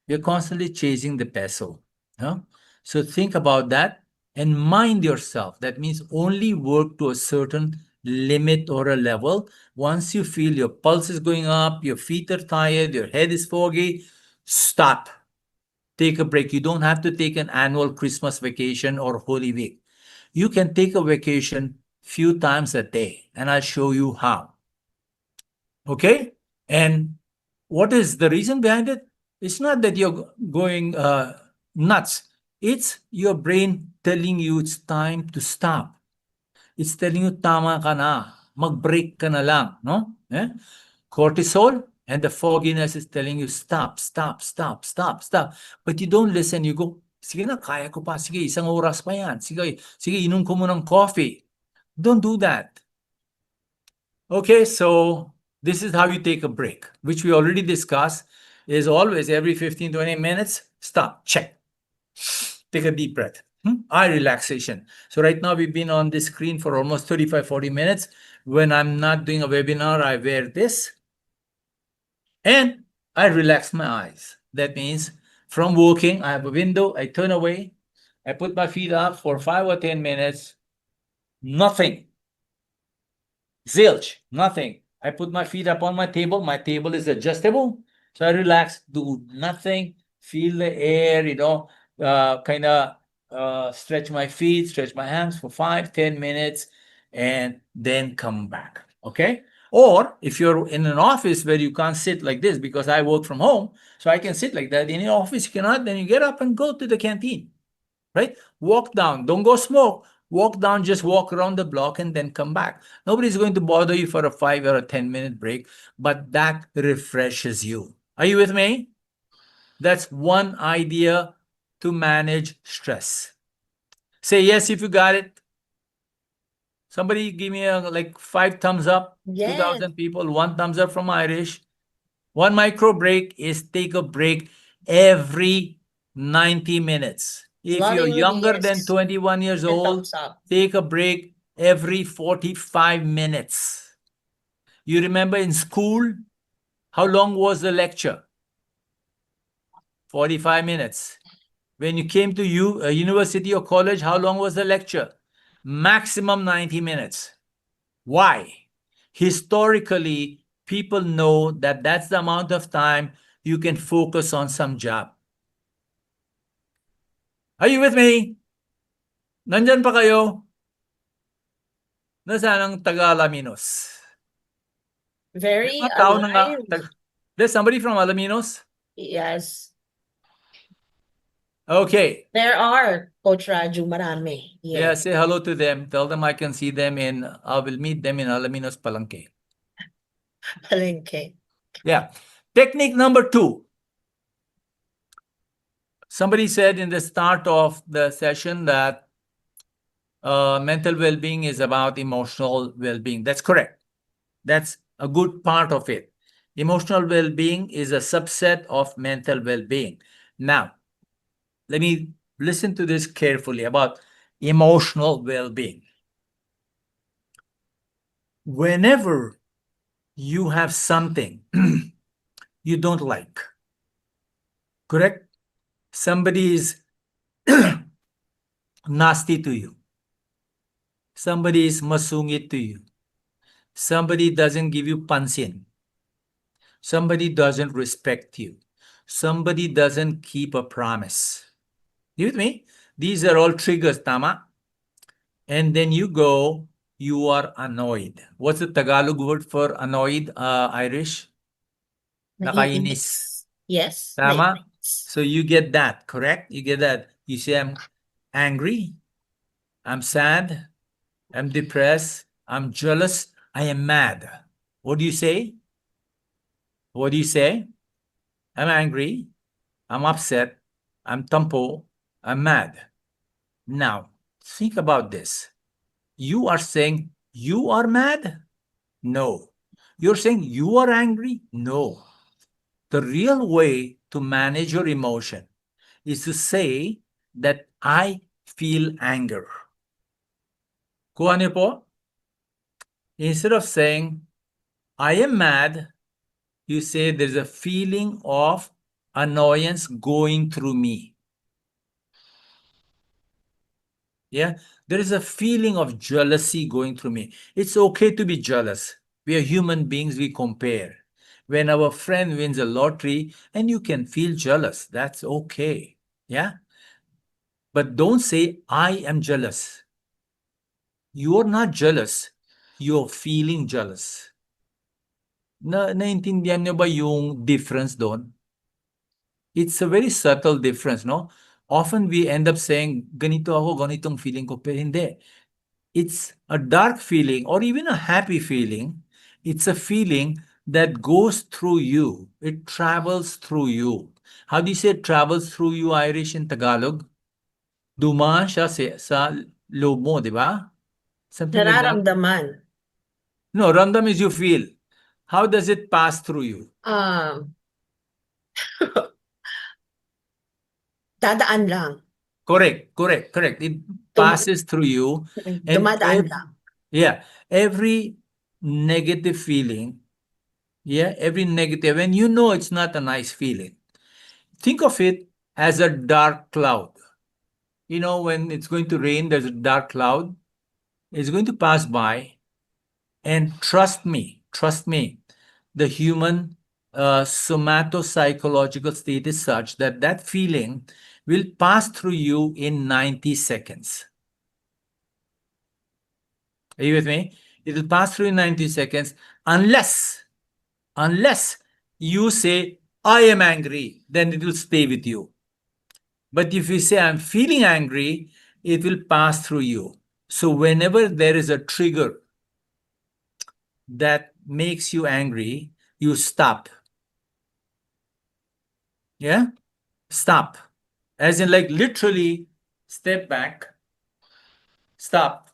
We're constantly chasing the peso. Huh? So think about that and mind yourself. That means only work to a certain limit or a level. Once you feel your pulse is going up, your feet are tired, your head is foggy, stop. Take a break. You don't have to take an annual Christmas vacation or Holy Week. You can take a vacation few times a day, and I'll show you how. Okay? And what is the reason behind it? It's not that you're going nuts. It's your brain telling you it's time to stop. It's telling you, tama ka na. Mag-break ka na lang. No? Eh? Cortisol and the fogginess is telling you, stop, stop, stop, stop, stop. But you don't listen. You go, sige na, kaya ko pa. Sige, isang oras pa yan. Sige, inom ko mo ng coffee. Don't do that. Okay, so this is how you take a break, which we already discussed, is always every 15, 20 minutes, stop, check. Take a deep breath. Eye relaxation. So right now we've been on this screen for almost 35, 40 minutes. When I'm not doing a webinar, I wear this and I relax my eyes. That means from working, I have a window, I turn away, I put my feet up for 5 or 10 minutes, nothing. Zilch, nothing. I put my feet up on my table. My table is adjustable. So I relax, do nothing, feel the air, kind of stretch my feet, stretch my hands for 5, 10 minutes, and then come back. Okay. Or if you're in an office where you can't sit like this, because I work from home, so I can sit like that. In your office, you cannot, then you get up and go to the canteen. Right? Walk down. Don't go smoke. Walk down, just walk around the block and then come back. Nobody's going to bother you for a 5 or a 10-minute break, but that refreshes you. Are you with me? That's one idea to manage stress. Say yes if you got it. Somebody give me like 5 thumbs up. Yes. 2,000 people, 1 thumbs up from Irish. One micro break is take a break every 90 minutes. If you're Lovingly, younger yes. than 21 years And old, thumbs up. take a break every 45 minutes. You remember in school, how long was the lecture? 45 minutes. When you came to university or college, how long was the lecture? Maximum 90 minutes. Why? Historically, people know that that's the amount of time you can focus on some job. Are you with me? Nandyan pa kayo? Nasaan ang taga-Alaminos? Very Mga tao na nga. alive. There's somebody from Alaminos? Yes. Okay. There are, Coach Raju, marami. Yeah, Yes. say hello to them. Tell them I can see them I will meet them in Alaminos Palangke. Palengke. Yeah. Technique number 2. Somebody said in the start of the session that mental well-being is about emotional well-being. That's correct. That's a good part of it. Emotional well-being is a subset of mental well-being. Now, let me listen to this carefully about emotional well-being. Whenever you have something you don't like, correct? Somebody is nasty to you. Somebody is masungit to you. Somebody doesn't give you pansin. Somebody doesn't respect you. Somebody doesn't keep a promise. You with me? These are all triggers, tama? And then you go, you are annoyed. What's the Tagalog word for annoyed, Irish? Nakainis. Yes. Tama? Naiinis. So you get that, correct? You get that. You say, I'm angry, I'm sad, I'm depressed, I'm jealous, I am mad. What do you say? What do you say? I'm angry, I'm upset, I'm tampo, I'm mad. Now, think about this. You are saying you are mad? No. You're saying you are angry? No. The real way to manage your emotion is to say that I feel anger. Kuha niyo po? Instead of saying I am mad, you say there's a feeling of annoyance going through me. Yeah, there is a feeling of jealousy going through me. It's okay to be jealous. We are human beings, we compare. When our friend wins a lottery and you can feel jealous, that's okay. Yeah, but don't say, I am jealous. You're not jealous, you're feeling jealous. Naintindihan niyo ba yung difference doon? It's a very subtle difference, no? Often we end up saying, ganito ako, ganitong feeling ko, pero hindi. It's a dark feeling or even a happy feeling. It's a feeling that goes through you. It travels through you. How do you say it travels through you, Irish in Tagalog? Dumaan siya sa loob mo, di ba? Something like that. Nararamdaman. No, ramdam is you feel. How does it pass through you? Dadaan lang. Correct. It passes through you. And Dumadaan lang. every negative feeling, every negative, and you know it's not a nice feeling. Think of it as a dark cloud. You know, when it's going to rain, there's a dark cloud. It's going to pass by, and trust me, the human somatopsychological state is such that that feeling will pass through you in 90 seconds. Are you with me? It will pass through in 90 seconds unless you say, I am angry, then it will stay with you. But if you say, I'm feeling angry, it will pass through you. So whenever there is a trigger that makes you angry, you stop. Yeah? Stop. As in, like, literally step back, stop,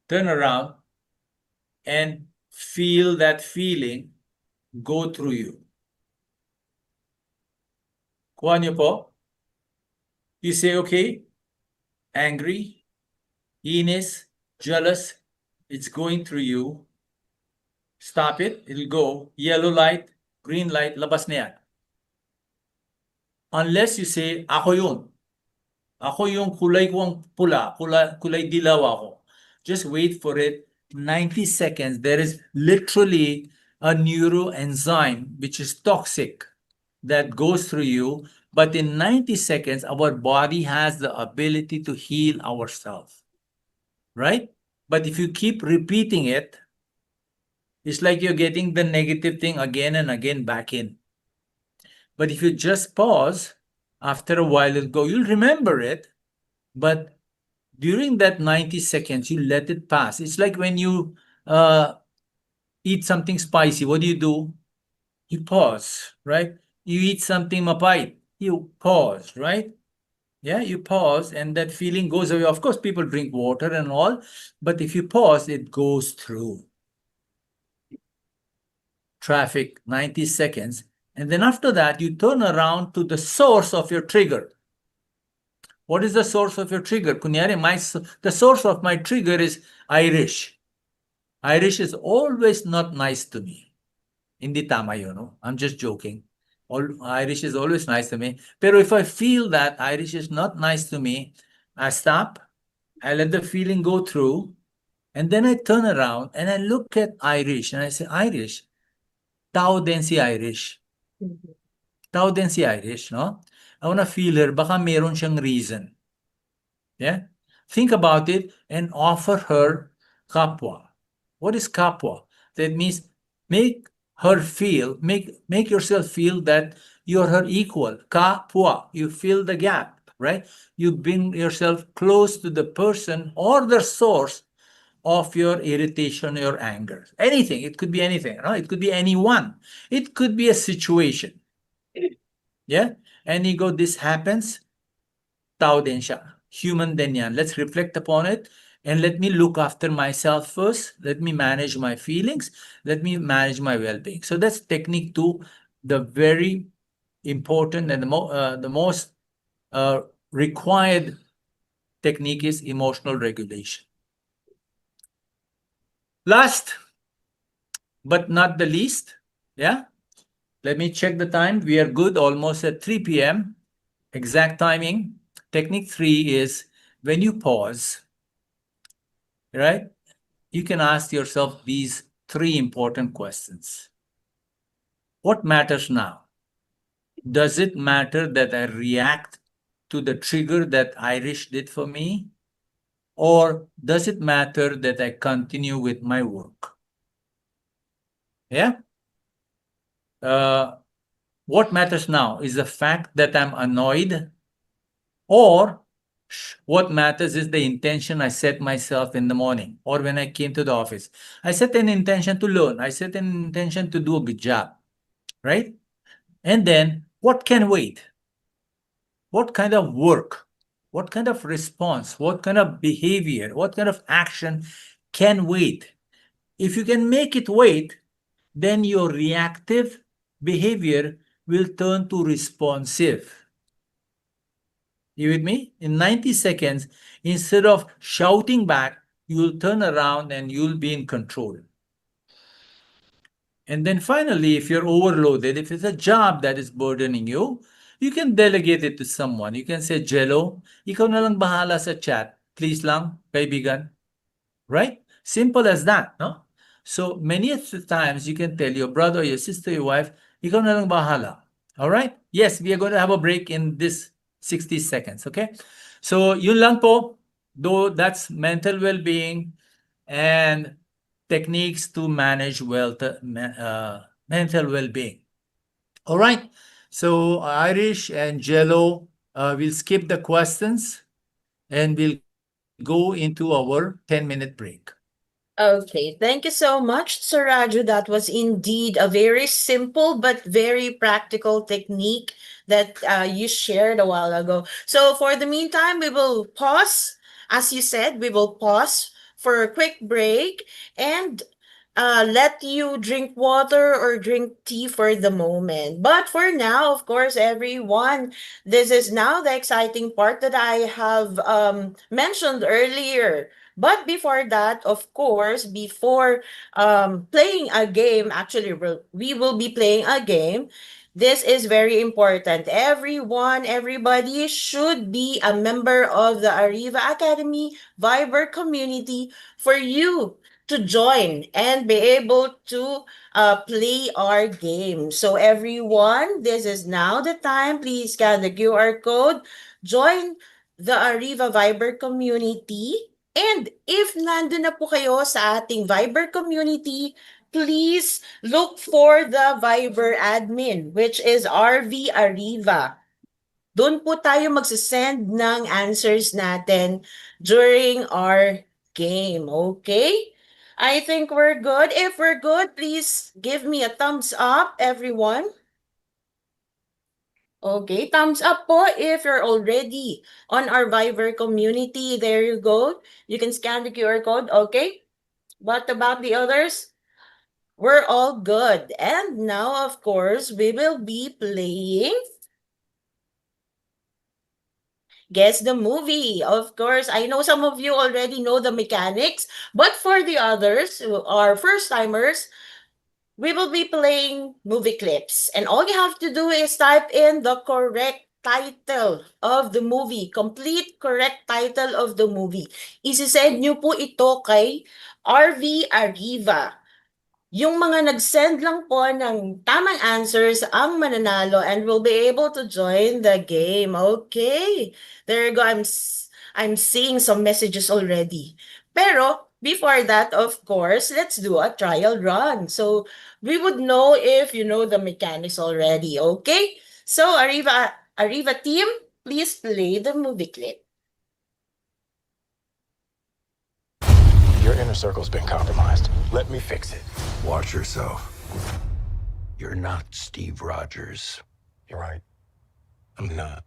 turn around, and feel that feeling go through you. Kuha niyo po? You say, okay, angry, inis, jealous, it's going through you. Stop it, it'll go. Yellow light, green light, labas na yan. Unless you say, ako yun. Ako yung kulay ko ang pula, kulay dilaw ako. Just wait for it. 90 seconds, there is literally a neuroenzyme which is toxic that goes through you. But in 90 seconds, our body has the ability to heal ourselves. Right? But if you keep repeating it, it's like you're getting the negative thing again and again back in. But if you just pause, after a while it'll go, you'll remember it. But during that 90 seconds, you let it pass. It's like when you eat something spicy, what do? You pause, right? You eat something mapait, you pause, right? Yeah, you pause and that feeling goes away. Of course, people drink water and all, but if you pause, it goes through. Traffic, 90 seconds. And then after that, you turn around to the source of your trigger. What is the source of your trigger? Kunyari, the source of my trigger is Irish. Irish is always not nice to me. Hindi tama yun, no? I'm just joking. Irish is always nice to me. Pero if I feel that Irish is not nice to me, I stop, I let the feeling go through, and then I turn around and I look at Irish and I say, Irish, tao din si Irish. Tao din si Irish, no? I wanna feel her, baka meron siyang reason. Yeah? Think about it and offer her kapwa. What is kapwa? That means make her feel, make yourself feel that you're her equal. Kapwa, you fill the gap, right? You bring yourself close to the person or the source of your irritation, your anger. Anything, it could be anything, no? It could be anyone. It could be a situation. Yeah? And you go, this happens, tao din siya. human din yan. Let's reflect upon it and let me look after myself first. Let me manage my feelings. Let me manage my well-being. So that's technique 2, the very important and the most required technique is emotional regulation. Last but not the least, yeah, let me check the time. We are good, almost at 3 p.m. Exact timing. Technique 3 is when you pause, right? You can ask yourself these 3 important questions. What matters now? Does it matter that I react to the trigger that Irish did for me? Or does it matter that I continue with my work? Yeah? What matters now is the fact that I'm annoyed, or what matters is the intention I set myself in the morning or when I came to the office. I set an intention to learn. I set an intention to do a good job, right? And then what can wait? What kind of work? What kind of response? What kind of behavior? What kind of action can wait? If you can make it wait, then your reactive behavior will turn to responsive. You with me? In 90 seconds, instead of shouting back, you'll turn around and you'll be in control. And then finally, if you're overloaded, if it's a job that is burdening you can delegate it to someone. You can say, Jello, ikaw na lang bahala sa chat. Please lang, kaibigan. Right? Simple as that, no? So many of the times you can tell your brother, your sister, your wife, ikaw na lang bahala. All right? Yes, we are going to have a break in this 60 seconds, okay? So yun lang po, though that's mental well-being and techniques to manage mental well-being. All right. So Irish and Jello, we'll skip the questions and we'll go into our 10-minute break. Okay, thank you so much, Sir Raju. That was indeed a very simple but very practical technique that you shared a while ago. So, for the meantime, we will pause. As you said, we will pause for a quick break and let you drink water or drink tea for the moment. But for now, of course, everyone, this is now the exciting part that I have mentioned earlier. But before that, of course, before playing a game, actually, we will be playing a game. This is very important. Everyone, everybody should be a member of the Ariva Academy Viber community for you to join and be able to play our game. So everyone, this is now the time. Please scan the QR code. Join the Ariva Viber community. And if nandun na po kayo sa ating Viber community, please look for the Viber admin, which is RV Ariva. Doon po tayo magsasend ng answers natin during our game, okay? I think we're good. If we're good, please give me a thumbs up, everyone. Okay, thumbs up po if you're already on our Viber community. There you go. You can scan the QR code, okay? What about the others? We're all good. And now, of course, we will be playing Guess the Movie. Of course, I know some of you already know the mechanics, but for the others who are first-timers, we will be playing movie clips. And all you have to do is type in the correct title of the movie. Complete correct title of the movie. Isisend nyo po ito kay RV Ariva. Yung mga nag-send lang po ng tamang answers ang mananalo and will be able to join the game. Okay. There you go. I'm seeing some messages already. Pero before that, of course, let's do a trial run. So we would know if you know the mechanics already. Okay? So Ariva team, please play the movie clip. Your inner circle's been compromised. Let me fix it. Watch yourself. You're not Steve Rogers. You're right. I'm not.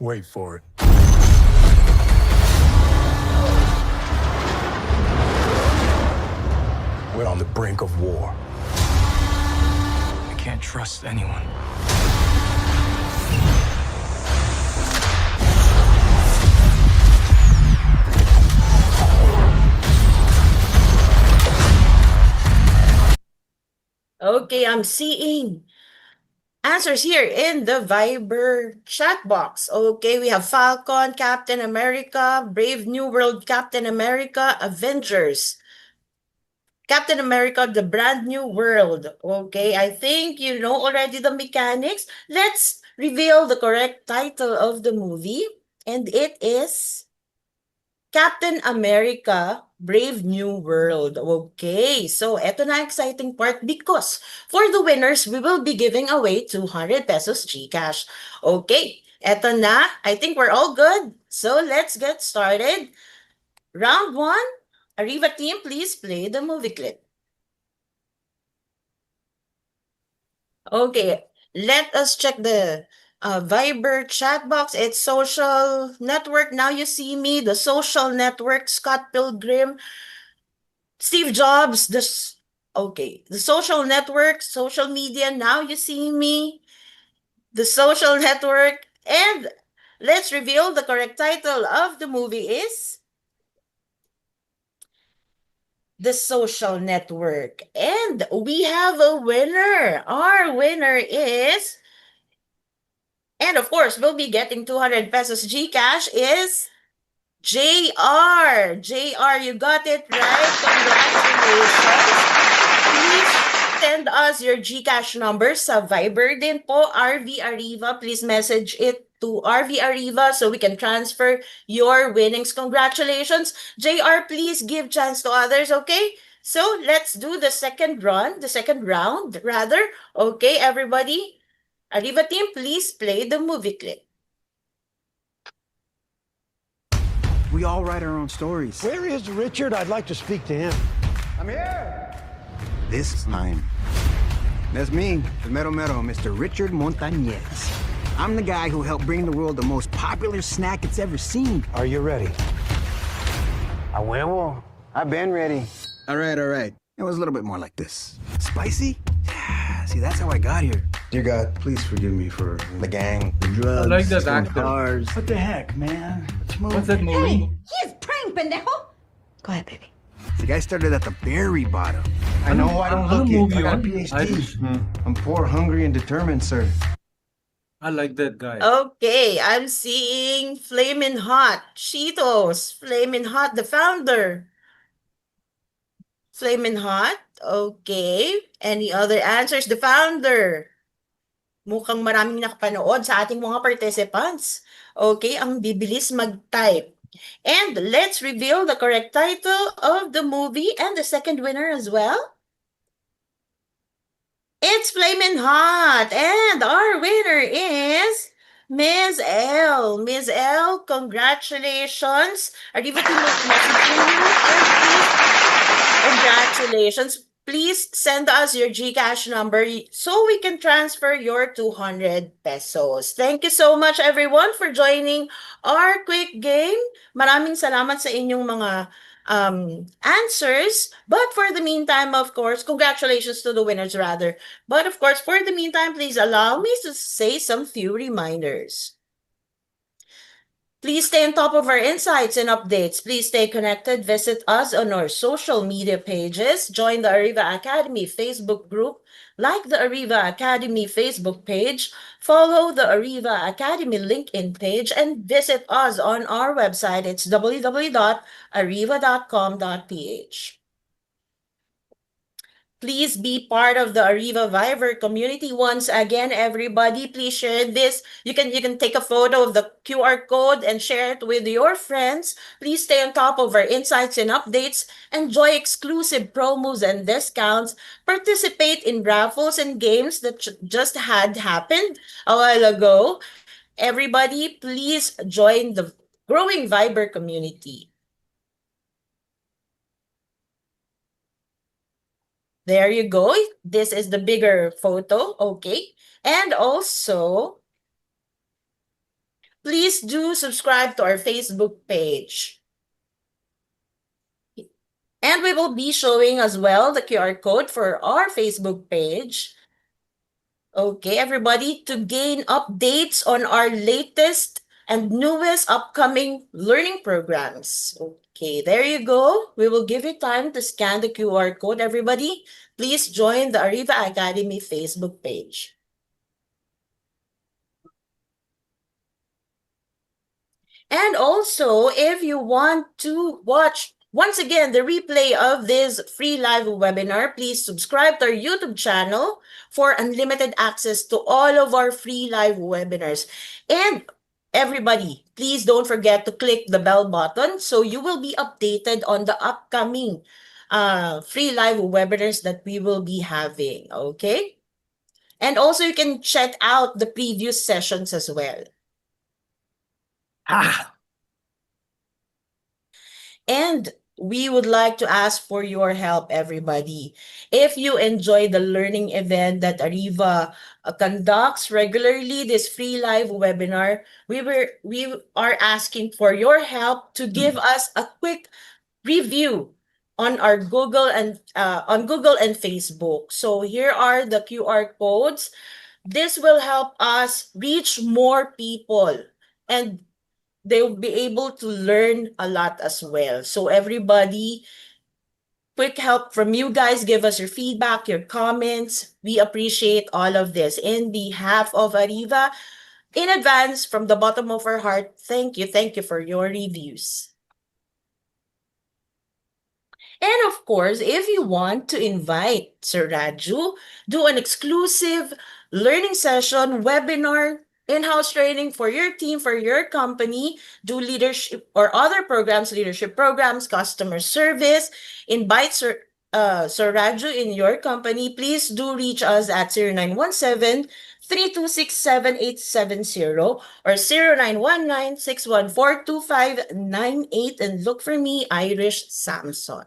Wait for it. We're on the brink of war. I can't trust anyone. Okay, I'm seeing answers here in the Viber chat box. Okay, we have Falcon, Captain America, Brave New World, Captain America, Avengers, Captain America, The Brand New World. Okay, I think you know already the mechanics. Let's reveal the correct title of the movie, and it is Captain America, Brave New World. Okay, so eto na exciting part because for the winners, we will be giving away 200 pesos GCash. Okay, eto na. I think we're all good. So let's get started. Round 1, Ariva team, please play the movie clip. Okay, let us check the Viber chat box. It's social network. Now you see me, the social network, Scott Pilgrim, Steve Jobs, the social network, social media. Now you see me, the social network. And let's reveal the correct title of the movie is The Social Network. And we have a winner. Our winner is, and of course, we'll be getting 200 pesos GCash is JR. JR, you got it right. Congratulations. Please send us your GCash number sa Viber din po, RV Ariva. Please message it to RV Ariva so we can transfer your winnings. Congratulations. JR, please give chance to others, okay? So let's do the second round, rather. Okay, everybody. Ariva team, please play the movie clip. We all write our own stories. Where is Richard? I'd like to speak to him. This time, that's me, the Mero Mero, Mr. Richard Montañez. I'm the guy who helped bring the world the most popular snack it's ever seen. Are you ready? A huevo. I've been ready. All right. It was a little bit more like this. Spicy? See, that's how I got here. Dear God, please forgive me for the gang, the I drugs, like that stolen actor. cars. What the heck, man? What's that movie? He's praying, pendejo. Go ahead, baby. The guy started at the very bottom. I know I don't Ano look movie it. I got a yun? PhD. I'm poor, hungry, and determined, sir. I like that guy. Okay, I'm seeing Flamin' Hot, Cheetos, Flamin' Hot, the founder. Flamin' Hot, okay. Any other answers? The founder. Mukhang maraming nakapanood sa ating mga participants. Okay, ang bibilis mag-type. And let's reveal the correct title of the movie and the second winner as well. It's Flamin' Hot, and our winner is Ms. L. Ms. L, congratulations. Arriva team will be messaging you, and please, congratulations. Please send us your GCash number so we can transfer your 200 pesos. Thank you so much, everyone, for joining our quick game. Maraming salamat sa inyong mga answers. But for the meantime, of course, congratulations to the winners, rather. But of course, for the meantime, please allow me to say some few reminders. Please stay on top of our insights and updates. Please stay connected. Visit us on our social media pages. Join the Ariva Academy Facebook group. Like the Ariva Academy Facebook page. Follow the Ariva Academy LinkedIn page. And visit us on our website. It's www.ariva.com.ph. Please be part of the Ariva Viber community. Once again, everybody, please share this. You can take a photo of the QR code and share it with your friends. Please stay on top of our insights and updates. Enjoy exclusive promos and discounts. Participate in raffles and games that just had happened a while ago. Everybody, please join the growing Viber community. There you go. This is the bigger photo. Okay. And also, please do subscribe to our Facebook page. And we will be showing as well the QR code for our Facebook page. Okay, everybody, to gain updates on our latest and newest upcoming learning programs. Okay, there you go. We will give you time to scan the QR code, everybody. Please join the Ariva Academy Facebook page. And also, if you want to watch once again the replay of this free live webinar, please subscribe to our YouTube channel for unlimited access to all of our free live webinars. And everybody, please don't forget to click the bell button so you will be updated on the upcoming free live webinars that we will be having, okay? And also you can check out the previous sessions as well. And we would like to ask for your help, everybody. If you enjoy the learning event that Ariva conducts regularly, this free live webinar, we are asking for your help to give us a quick review on our Google and Facebook. So here are the QR codes. This will help us reach more people, and they will be able to learn a lot as well. So everybody, quick help from you guys. Give us your feedback, your comments. We appreciate all of this. In behalf of Ariva, in advance, from the bottom of our heart, thank you. Thank you for your reviews. And of course, if you want to invite Sir Raju, do an exclusive learning session, webinar, in-house training for your team, for your company, do leadership or other programs, leadership programs, customer service, invite Sir Raju in your company, please do reach us at 0917-326-7870 or 0919-614-2598 and look for me, Irish Samson.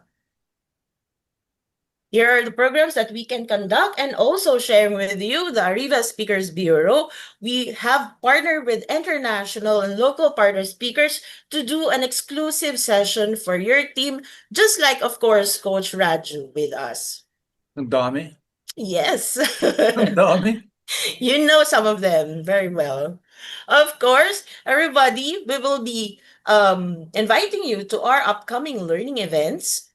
Here are the programs that we can conduct, and also sharing with you the Ariva Speakers Bureau. We have partnered with international and local partner speakers to do an exclusive session for your team, just like, of course, Coach Raju with us. Ang dami. Yes. Ang dami. You know some of them very well. Of course, everybody, we will be inviting you to our upcoming learning events.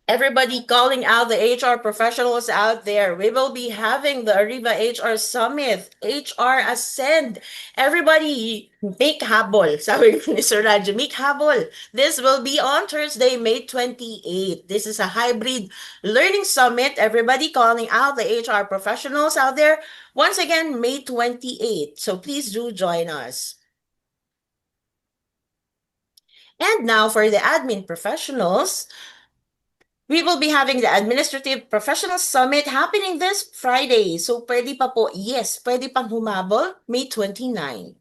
Everybody calling out the HR professionals out there. We will be having the Ariva HR Summit, HR Ascend. Everybody, make habol. Sabi ni Sir Raju, make habol. This will be on Thursday, May 28. This is a hybrid learning summit. Everybody calling out the HR professionals out there. Once again, May 28. So please do join us. And now for the admin professionals, we will be having the Administrative Professional Summit happening this Friday. So pwede pa po, yes, pwede pang humabol, May 29.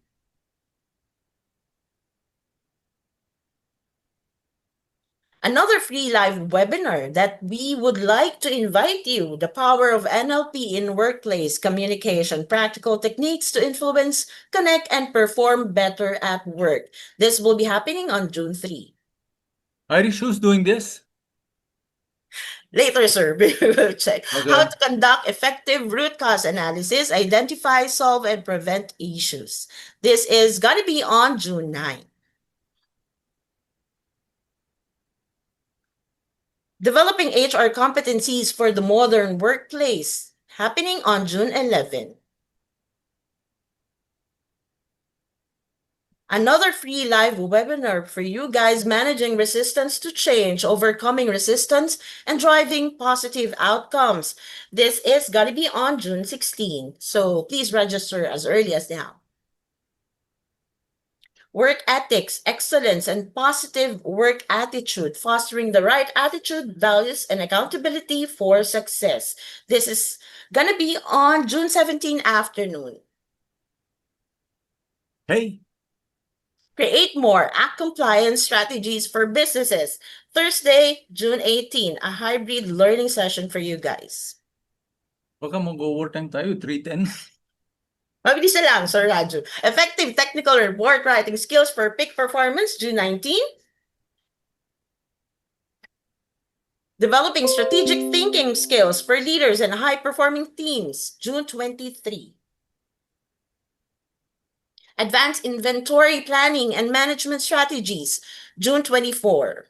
Another free live webinar that we would like to invite you, the power of NLP in workplace communication, practical techniques to influence, connect, and perform better at work. This will be happening on June 3. Irish, who's doing this? Later, sir, we will check. Okay. How to conduct effective root cause analysis, identify, solve, and prevent issues. This is going to be on June 9. Developing HR competencies for the modern workplace, happening on June 11. Another free live webinar for you guys, managing resistance to change, overcoming resistance, and driving positive outcomes. This is going to be on June 16. So please register as early as now. Work ethics, excellence, and positive work attitude, fostering the right attitude, values, and accountability for success. This is going to be on June 17 afternoon. Hey. Create more act compliance strategies for businesses. Thursday, June 18, a hybrid learning session for you guys. Baka mag-overtime tayo, 3:10. Mabilis na lang, Sir Raju. Effective technical report writing skills for peak performance, June 19. Developing strategic thinking skills for leaders and high-performing teams, June 23. Advanced inventory planning and management strategies, June 24.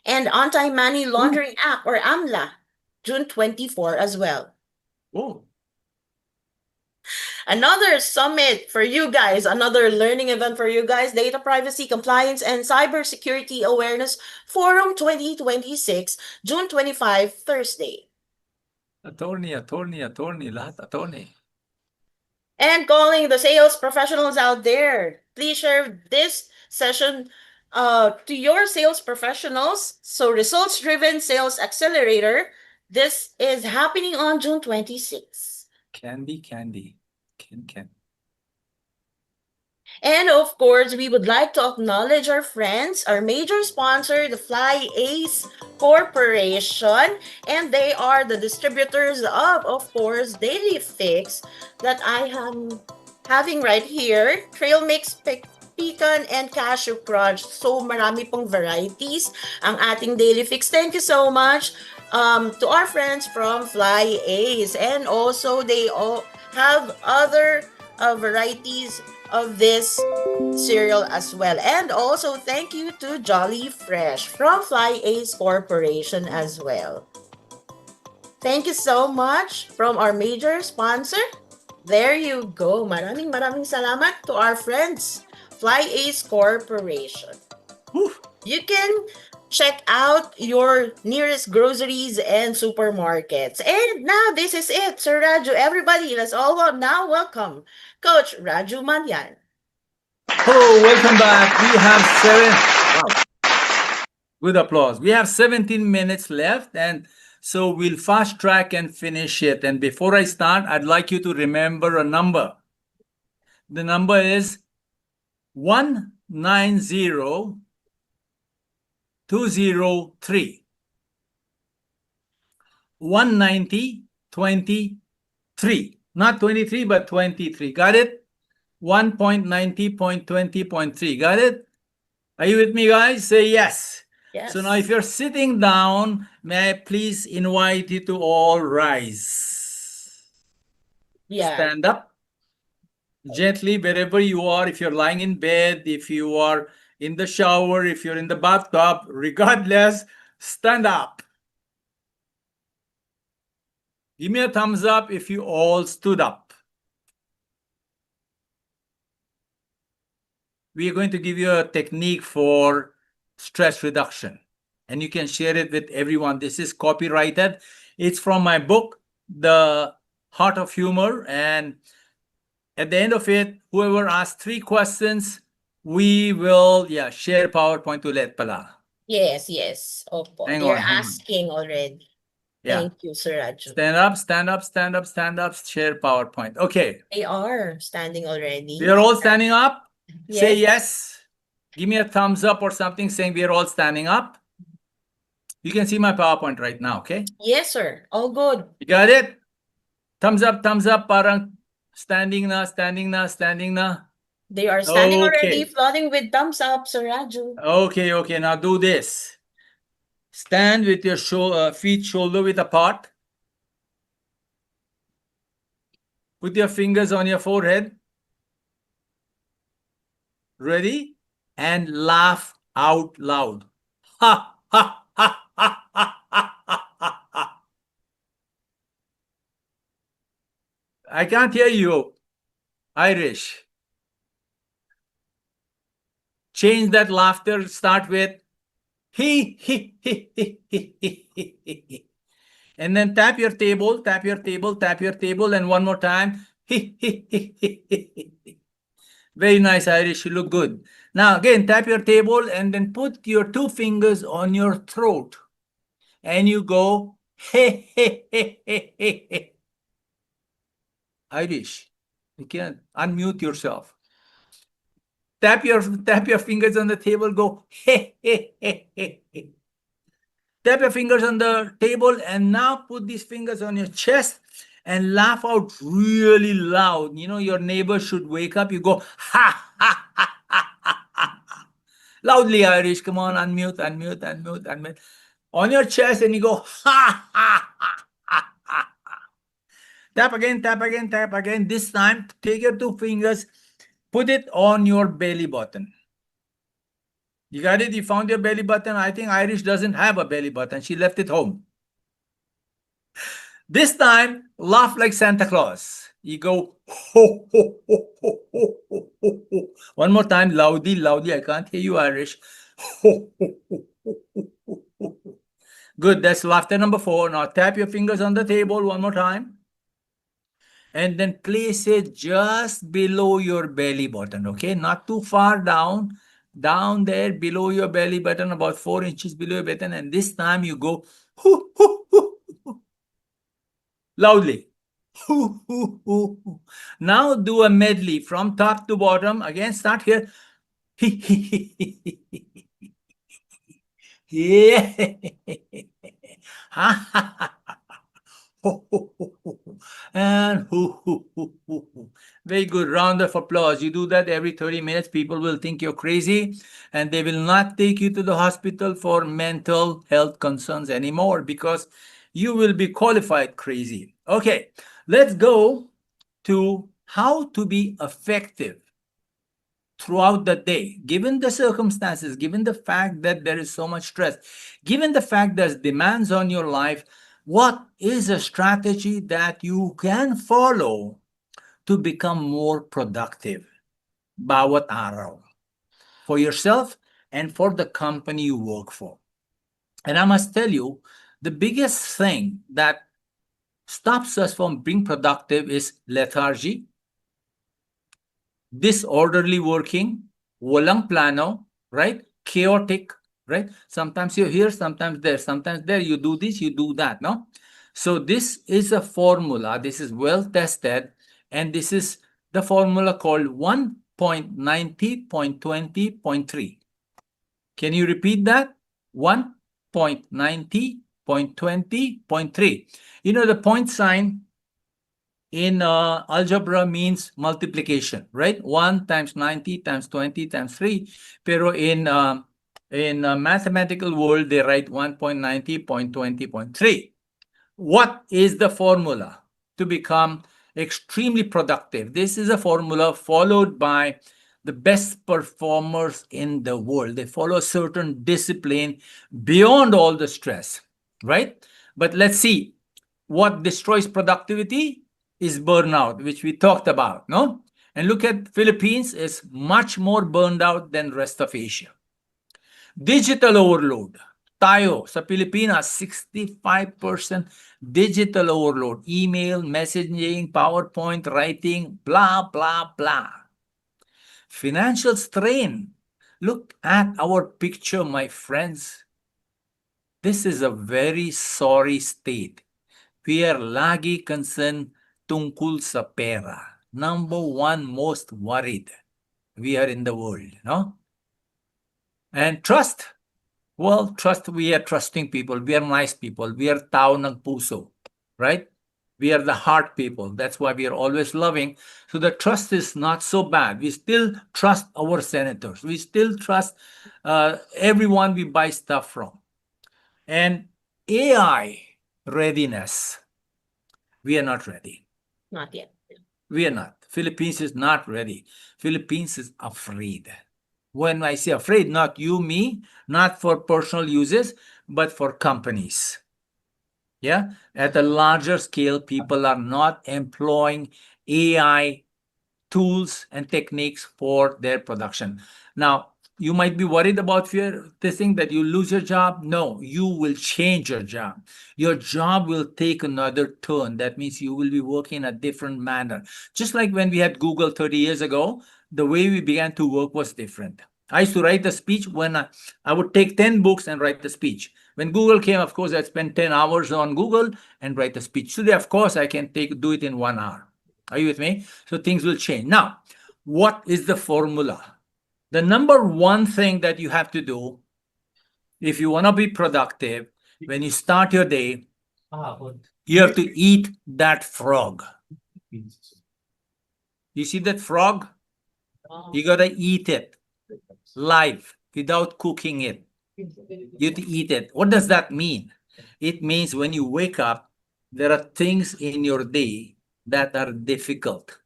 And Anti-Money Laundering Act, or AMLA, June 24 as well. Oh, Another summit for you guys, another learning event for you guys, Data Privacy, Compliance, and Cybersecurity Awareness Forum 2026, June 25, Thursday. attorney, lahat attorney. And calling the sales professionals out there, please share this session to your sales professionals. So Results-Driven Sales Accelerator, this is happening on June 26. Candy. Can. And of course, we would like to acknowledge our friends, our major sponsor, the Fly Ace Corporation, and they are the distributors of course, Daily Fix that I am having right here, Trail Mix, Pecan, and Cashew Crunch. So marami pong varieties ang ating Daily Fix. Thank you so much to our friends from Fly Ace, and also they all have other varieties of this cereal as well. And also thank you to Jolly Fresh from Fly Ace Corporation as well. Thank you so much from our major sponsor. There you go. Maraming salamat to our friends, Fly Ace Corporation. Whew. You can check out your nearest groceries and supermarkets. And now this is it, Sir Raju. Everybody, let's all now welcome Coach Raju Manyan. Hello, welcome back. We have good applause. We have 17 minutes left, and so we'll fast track and finish it. And before I start, I'd like you to remember a number. The number is 190203. 190.23. Not 23, but 23. Got it? 1.90.20.3. Got it? Are you with me, guys? Say yes. Yes. So now if you're sitting down, may I please invite you to all rise. Yeah. Stand up gently wherever you are. If you're lying in bed, if you are in the shower, if you're in the bathtub, regardless, stand up. Give me a thumbs up if you all stood up. We are going to give you a technique for stress reduction, and you can share it with everyone. This is copyrighted. It's from my book, The Heart of Humor. And at the end of it, whoever asks 3 questions, we will share PowerPoint ulit pala. Yes. Opo. Hang They're on. asking already. Yeah. Thank you, Sir Raju. Stand up, share PowerPoint. Okay. They are standing already. We are all standing up. Yes. Say yes. Give me a thumbs up or something saying we are all standing up. You can see my PowerPoint right now, okay? Yes, sir. All good. You got it? Thumbs up, parang standing na. They are standing already, Okay. flooding with thumbs up, Sir Raju. Okay, now do this. Stand with your feet shoulder width apart. Put your fingers on your forehead. Ready? And laugh out loud. Ha, ha, ha, ha, ha, ha, ha, ha. I can't hear you, Irish. Change that laughter. Start with he. And then tap your table, and one more time. Very nice, Irish. You look good. Now, again, tap your table and then put your 2 fingers on your throat. And you go, Irish, you can't unmute yourself. Tap your fingers on the table, go, Tap your fingers on the table and now put these fingers on your chest and laugh out really loud. You know, your neighbor should wake up. You go, ha, ha, ha, ha, ha, ha. Loudly Irish. Come on, unmute, unmute, unmute, unmute. On your chest, and you go, ha, ha, ha, ha, ha. Tap again, tap again, tap again. This time, take your 2 fingers, put it on your belly button. You got it? You found your belly button? I think Irish doesn't have a belly button. She left it home. This time, laugh like Santa Claus. You go, ho, ho, ho, ho, ho, ho, ho, ho. One more time, loudly, loudly. I can't hear you, Irish. Ho, ho, ho, ho, ho, ho, ho. Good, that's laughter number 4. Now tap your fingers on the table one more time. And then place it just below your belly button, okay? Not too far down. Down there below your belly button, about 4 inches below your button. And this time you go, hoo, hoo, hoo, hoo. Loudly. Hoo, hoo, hoo, hoo. Now do a medley from top to bottom. Again, start here. Yeah. Ha, ha, ha. And very good. Round of applause. You do that every 30 minutes. People will think you're crazy and they will not take you to the hospital for mental health concerns anymore because you will be qualified crazy. Okay, let's go to how to be effective throughout the day, given the circumstances, given the fact that there is so much stress, given the fact there's demands on your life. What is a strategy that you can follow to become more productive? Bawat araw. For yourself and for the company you work for. And I must tell you, the biggest thing that stops us from being productive is lethargy, disorderly working, walang plano, right? Chaotic, right? Sometimes you're here, sometimes there, you do this, you do that, no? So this is a formula, this is well tested, and this is the formula called 1.90.20.3. Can you repeat that? 1.90.20.3. You know, the point sign in algebra means multiplication, right? 1 times 90 times 20 times 3. Pero in mathematical world, they write 1.90.20.3. What is the formula to become extremely productive? This is a formula followed by the best performers in the world. They follow a certain discipline beyond all the stress, right? But let's see, what destroys productivity is burnout, which we talked about, no? And look at Philippines is much more burned out than rest of Asia. Digital overload. Tayo sa Pilipinas, 65% digital overload. Email, messaging, PowerPoint, writing, blah, blah, blah. Financial strain. Look at our picture, my friends. This is a very sorry state. We are lagi concerned tungkol sa pera. Number 1 most worried we are in the world, no? And trust. Well, trust, we are trusting people. We are nice people. We are tao ng puso, right? We are the heart people. That's why we are always loving. So the trust is not so bad. We still trust our senators. We still trust everyone we buy stuff from. And AI readiness, we are not ready. Not yet. We are not. Philippines is not ready. Philippines is afraid. When I say afraid, not you, me, not for personal uses, but for companies. Yeah, at a larger scale, people are not employing AI tools and techniques for their production. Now, you might be worried about this thing that you lose your job. No, you will change your job. Your job will take another turn. That means you will be working in a different manner. Just like when we had Google 30 years ago, the way we began to work was different. I used to write a speech when I would take 10 books and write the speech. When Google came, of course, I'd spend 10 hours on Google and write a speech. Today, of course, I can do it in 1 hour. Are you with me? So things will change. Now, what is the formula? The number 1 thing that you have to do if you want to be productive, when you start your day, You have to eat that frog. You see that frog? You gotta eat it live without cooking it. You have to eat it. What does that mean? It means when you wake up, there are things in your day that are difficult,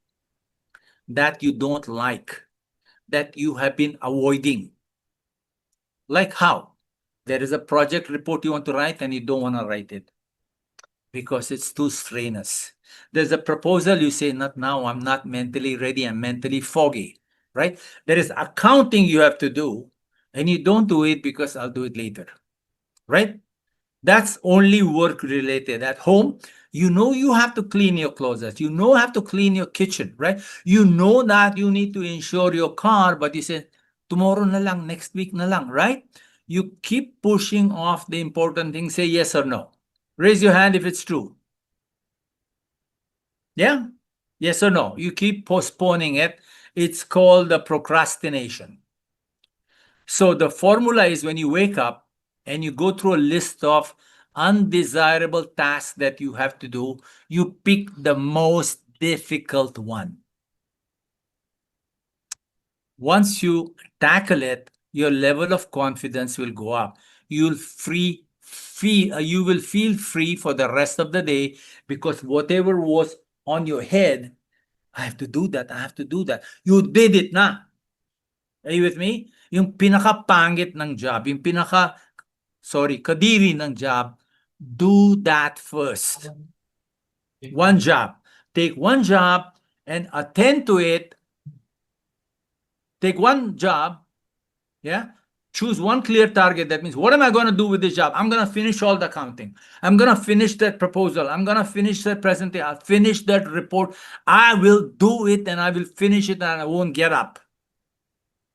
that you don't like, that you have been avoiding. Like how? There is a project report you want to write and you don't want to write it because it's too strenuous. There's a proposal, you say, not now, I'm not mentally ready, I'm mentally foggy, right? There is accounting you have to do and you don't do it because I'll do it later, right? That's only work related. At home, you know you have to clean your closets. You know you have to clean your kitchen, right? You know that you need to insure your car, but you say, tomorrow na lang, next week na lang, right? You keep pushing off the important things. Say yes or no. Raise your hand if it's true. Yeah? Yes or no? You keep postponing it. It's called the procrastination. So the formula is when you wake up and you go through a list of undesirable tasks that you have to do, you pick the most difficult one. Once you tackle it, your level of confidence will go up. You will feel free for the rest of the day because whatever was on your head, I have to do that, I have to do that. You did it na. Are you with me? Yung pinaka-pangit ng job, yung kadiri ng job, do that first. One job. Take one job and attend to it. Take one job, yeah? Choose one clear target. That means, what am I going to do with this job? I'm going to finish all the accounting. I'm going to finish that proposal. I'm going to finish that presentation. I'll finish that report. I will do it and I will finish it and I won't get up.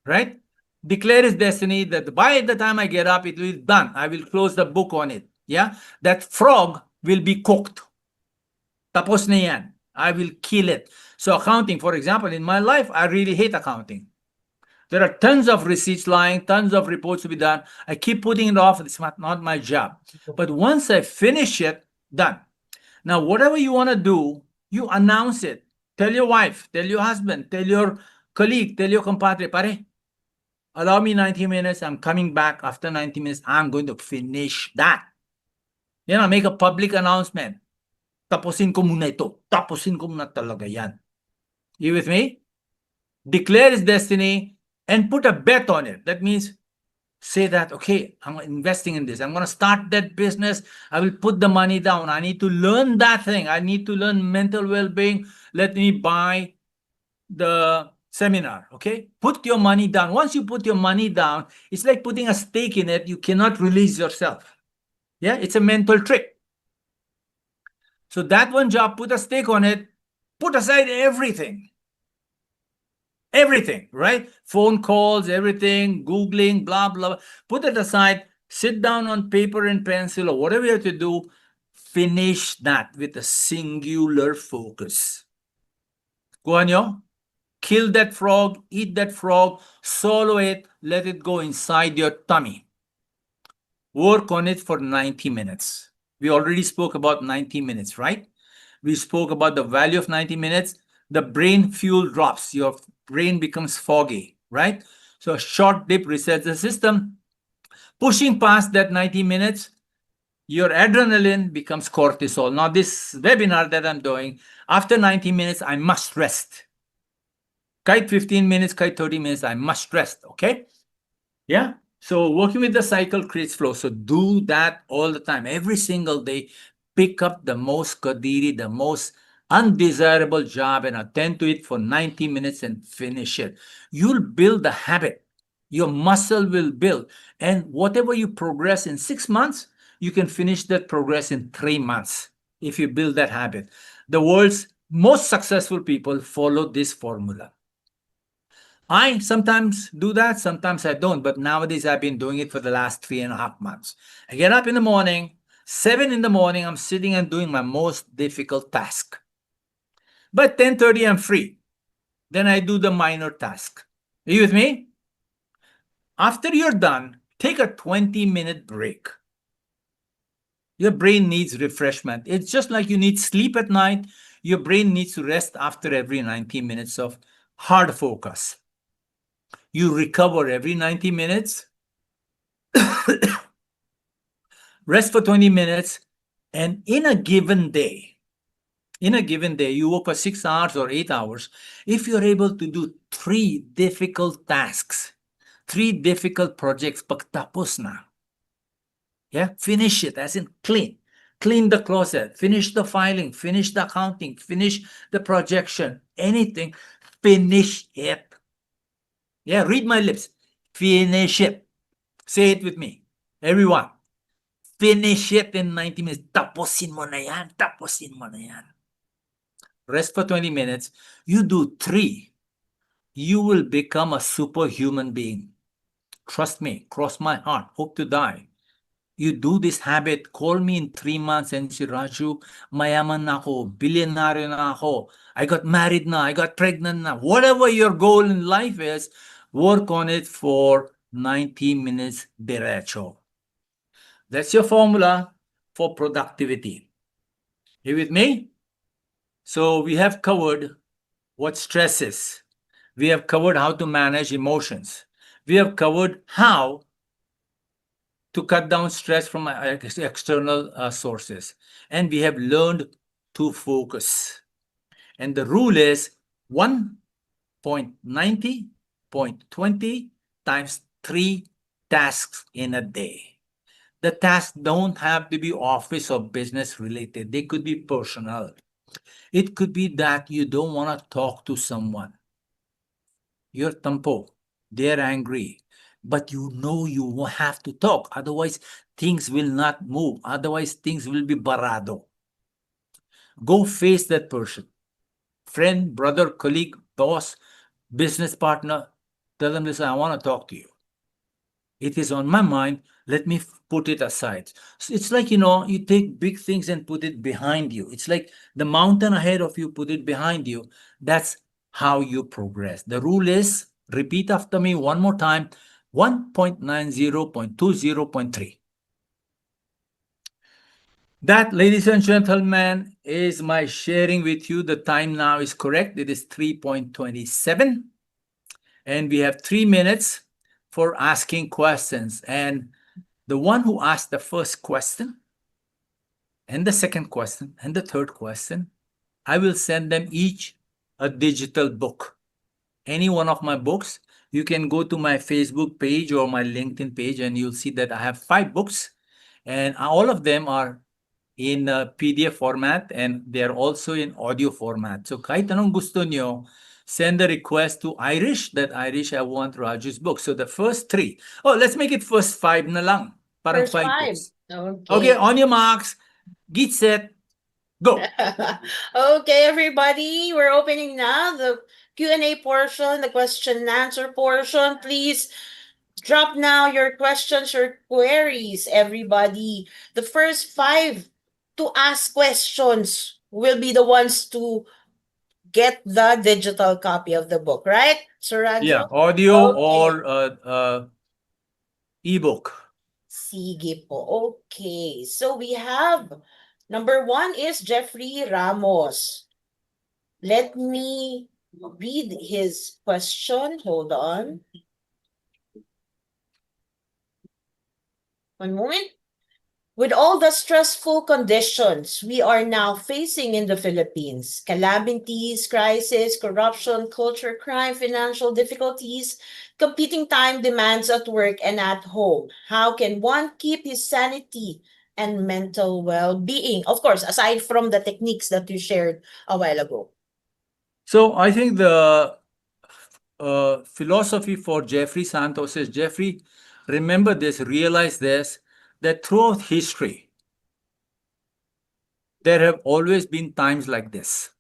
Right? Declare his destiny that by the time I get up, it will be done. I will close the book on it. Yeah? That frog will be cooked. Tapos na yan. I will kill it. So accounting, for example, in my life, I really hate accounting. There are tons of receipts lying, tons of reports to be done. I keep putting it off. It's not my job. But once I finish it, done. Now, whatever you want to do, you announce it. Tell your wife, tell your husband, tell your colleague, tell your compadre, pare, allow me 90 minutes. I'm coming back after 90 minutes. I'm going to finish that. You know, make a public announcement. Tapusin ko muna ito. Tapusin ko muna talaga yan. You with me? Declare his destiny and put a bet on it. That means say that, okay, I'm investing in this. I'm going to start that business. I will put the money down. I need to learn that thing. I need to learn mental well-being. Let me buy the seminar, okay? Put your money down. Once you put your money down, it's like putting a stake in it. You cannot release yourself. Yeah, it's a mental trick. So that one job, put a stake on it, put aside everything. Everything, right? Phone calls, everything, Googling, blah, blah. Put it aside, sit down on paper and pencil or whatever you have to do, finish that with a singular focus. Kuha nyo? Kill that frog, eat that frog, swallow it, let it go inside your tummy. Work on it for 90 minutes. We already spoke about 90 minutes, right? We spoke about the value of 90 minutes. The brain fuel drops. Your brain becomes foggy, right? So a short dip resets the system. Pushing past that 90 minutes, your adrenaline becomes cortisol. Now, this webinar that I'm doing, after 90 minutes, I must rest. Kahit 15 minutes, kahit 30 minutes, I must rest, okay? Yeah? So working with the cycle creates flow. So do that all the time. Every single day, pick up the most kadiri, the most undesirable job and attend to it for 90 minutes and finish it. You'll build the habit. Your muscle will build. And whatever you progress in 6 months, you can finish that progress in 3 months if you build that habit. The world's most successful people follow this formula. I sometimes do that, sometimes I don't, but nowadays I've been doing it for the last 3.5 months. I get up in the morning, 7 in the morning, I'm sitting and doing my most difficult task. But 10:30, I'm free. Then I do the minor task. Are you with me? After you're done, take a 20-minute break. Your brain needs refreshment. It's just like you need sleep at night. Your brain needs to rest after every 90 minutes of hard focus. You recover every 90 minutes, rest for 20 minutes, and in a given day, you work for 6 hours or 8 hours. If you're able to do 3 difficult tasks, 3 difficult projects, pagtapos na. Yeah, finish it, as in clean. Clean the closet, finish the filing, finish the accounting, finish the projection, anything, finish it. Yeah, read my lips. Finish it. Say it with me. Everyone. Finish it in 90 minutes. Tapusin mo na yan. Tapusin mo na yan. Rest for 20 minutes. You do 3. You will become a superhuman being. Trust me. Cross my heart. Hope to die. You do this habit, call me in 3 months and say, Raju, mayaman na ako, billionaire na ako, I got married na, I got pregnant na. Whatever your goal in life is, work on it for 90 minutes derecho. That's your formula for productivity. You with me? So we have covered what stress is. We have covered how to manage emotions. We have covered how to cut down stress from external sources. And we have learned to focus. And the rule is 1.90, 0.20 times 3 tasks in a day. The tasks don't have to be office or business related. They could be personal. It could be that you don't want to talk to someone. You're tampo. They're angry. But you know you have to talk. Otherwise, things will not move. Otherwise, things will be barado. Go face that person. Friend, brother, colleague, boss, business partner. Tell them, listen, I want to talk to you. It is on my mind. Let me put it aside. So it's like, you take big things and put it behind you. It's like the mountain ahead of you, put it behind you. That's how you progress. The rule is, repeat after me one more time, 1.90, 0.20, 0.3. That, ladies and gentlemen, is my sharing with you. The time now is correct. It is 3.27. And we have 3 minutes for asking questions. And the one who asked the first question, and the second question, and the third question, I will send them each a digital book. Any one of my books, you can go to my Facebook page or my LinkedIn page, and you'll see that I have 5 books. And all of them are in PDF format, and they're also in audio format. So kahit anong gusto nyo, send a request to Irish, that Irish, I want Raju's book. So the first 3. Oh, let's make it first 5 na lang. Parang First 5 5. books. Okay. Okay, on your marks, get set, go. Okay, everybody, we're opening now the Q&A portion, the question and answer portion. Please drop now your questions or queries, everybody. The first 5 to ask questions will be the ones to get the digital copy of the book, right, Sir Ranjo? Yeah, audio Okay. or ebook. Sige po. Okay. So we have number 1 is Jeffrey Ramos. Let me read his question. Hold on. One moment. With all the stressful conditions we are now facing in the Philippines, calamities, crisis, corruption, culture, crime, financial difficulties, competing time demands at work and at home, how can one keep his sanity and mental well-being? Of course, aside from the techniques that you shared a while ago. So I think the philosophy for Jeffrey Santos is, Jeffrey, remember this, realize this, that throughout history, there have always been times like this.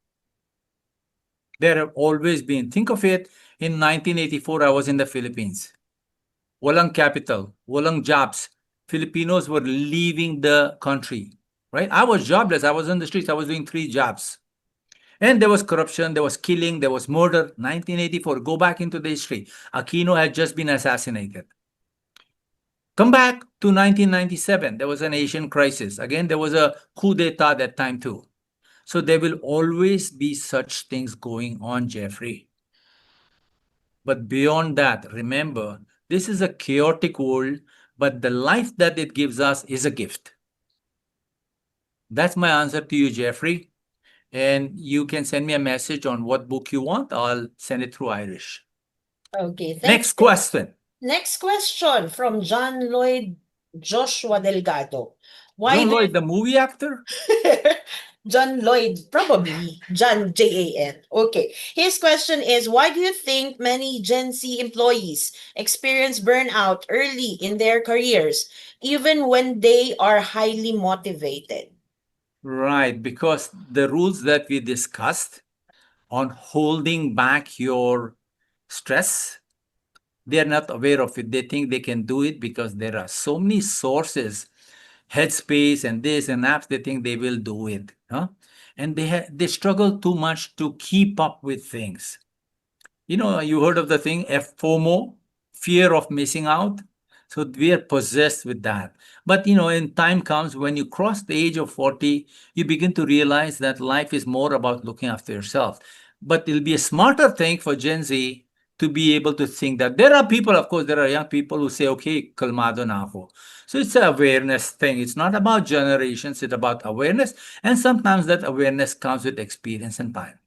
There have always been. Think of it, in 1984, I was in the Philippines. Walang capital, walang jobs. Filipinos were leaving the country, right? I was jobless. I was on the streets. I was doing 3 jobs. And there was corruption, there was killing, there was murder. 1984, go back into the history. Aquino had just been assassinated. Come back to 1997. There was an Asian crisis. Again, there was a coup d'etat that time too. So there will always be such things going on, Jeffrey. But beyond that, remember, this is a chaotic world, but the life that it gives us is a gift. That's my answer to you, Jeffrey. And you can send me a message on what book you want. I'll send it through Irish. Okay, thanks. Next question. Next question from John Lloyd Joshua Delgado. Why John do Lloyd, the movie actor? John Lloyd, probably. John Jan. Okay. His question is, why do you think many Gen Z employees experience burnout early in their careers, even when they are highly motivated? Right, because the rules that we discussed on holding back your stress, they're not aware of it. They think they can do it because there are so many sources, Headspace and this and apps, they think they will do it. Huh? And they struggle too much to keep up with things. You know, you heard of the thing, FOMO, fear of missing out. So we are possessed with that. But, you know, in time comes when you cross the age of 40, you begin to realize that life is more about looking after yourself. But it'll be a smarter thing for Gen Z to be able to think that there are people, of course, there are young people who say, okay, kalmado na ako. So it's an awareness thing. It's not about generations, it's about awareness. And sometimes that awareness comes with experience and time.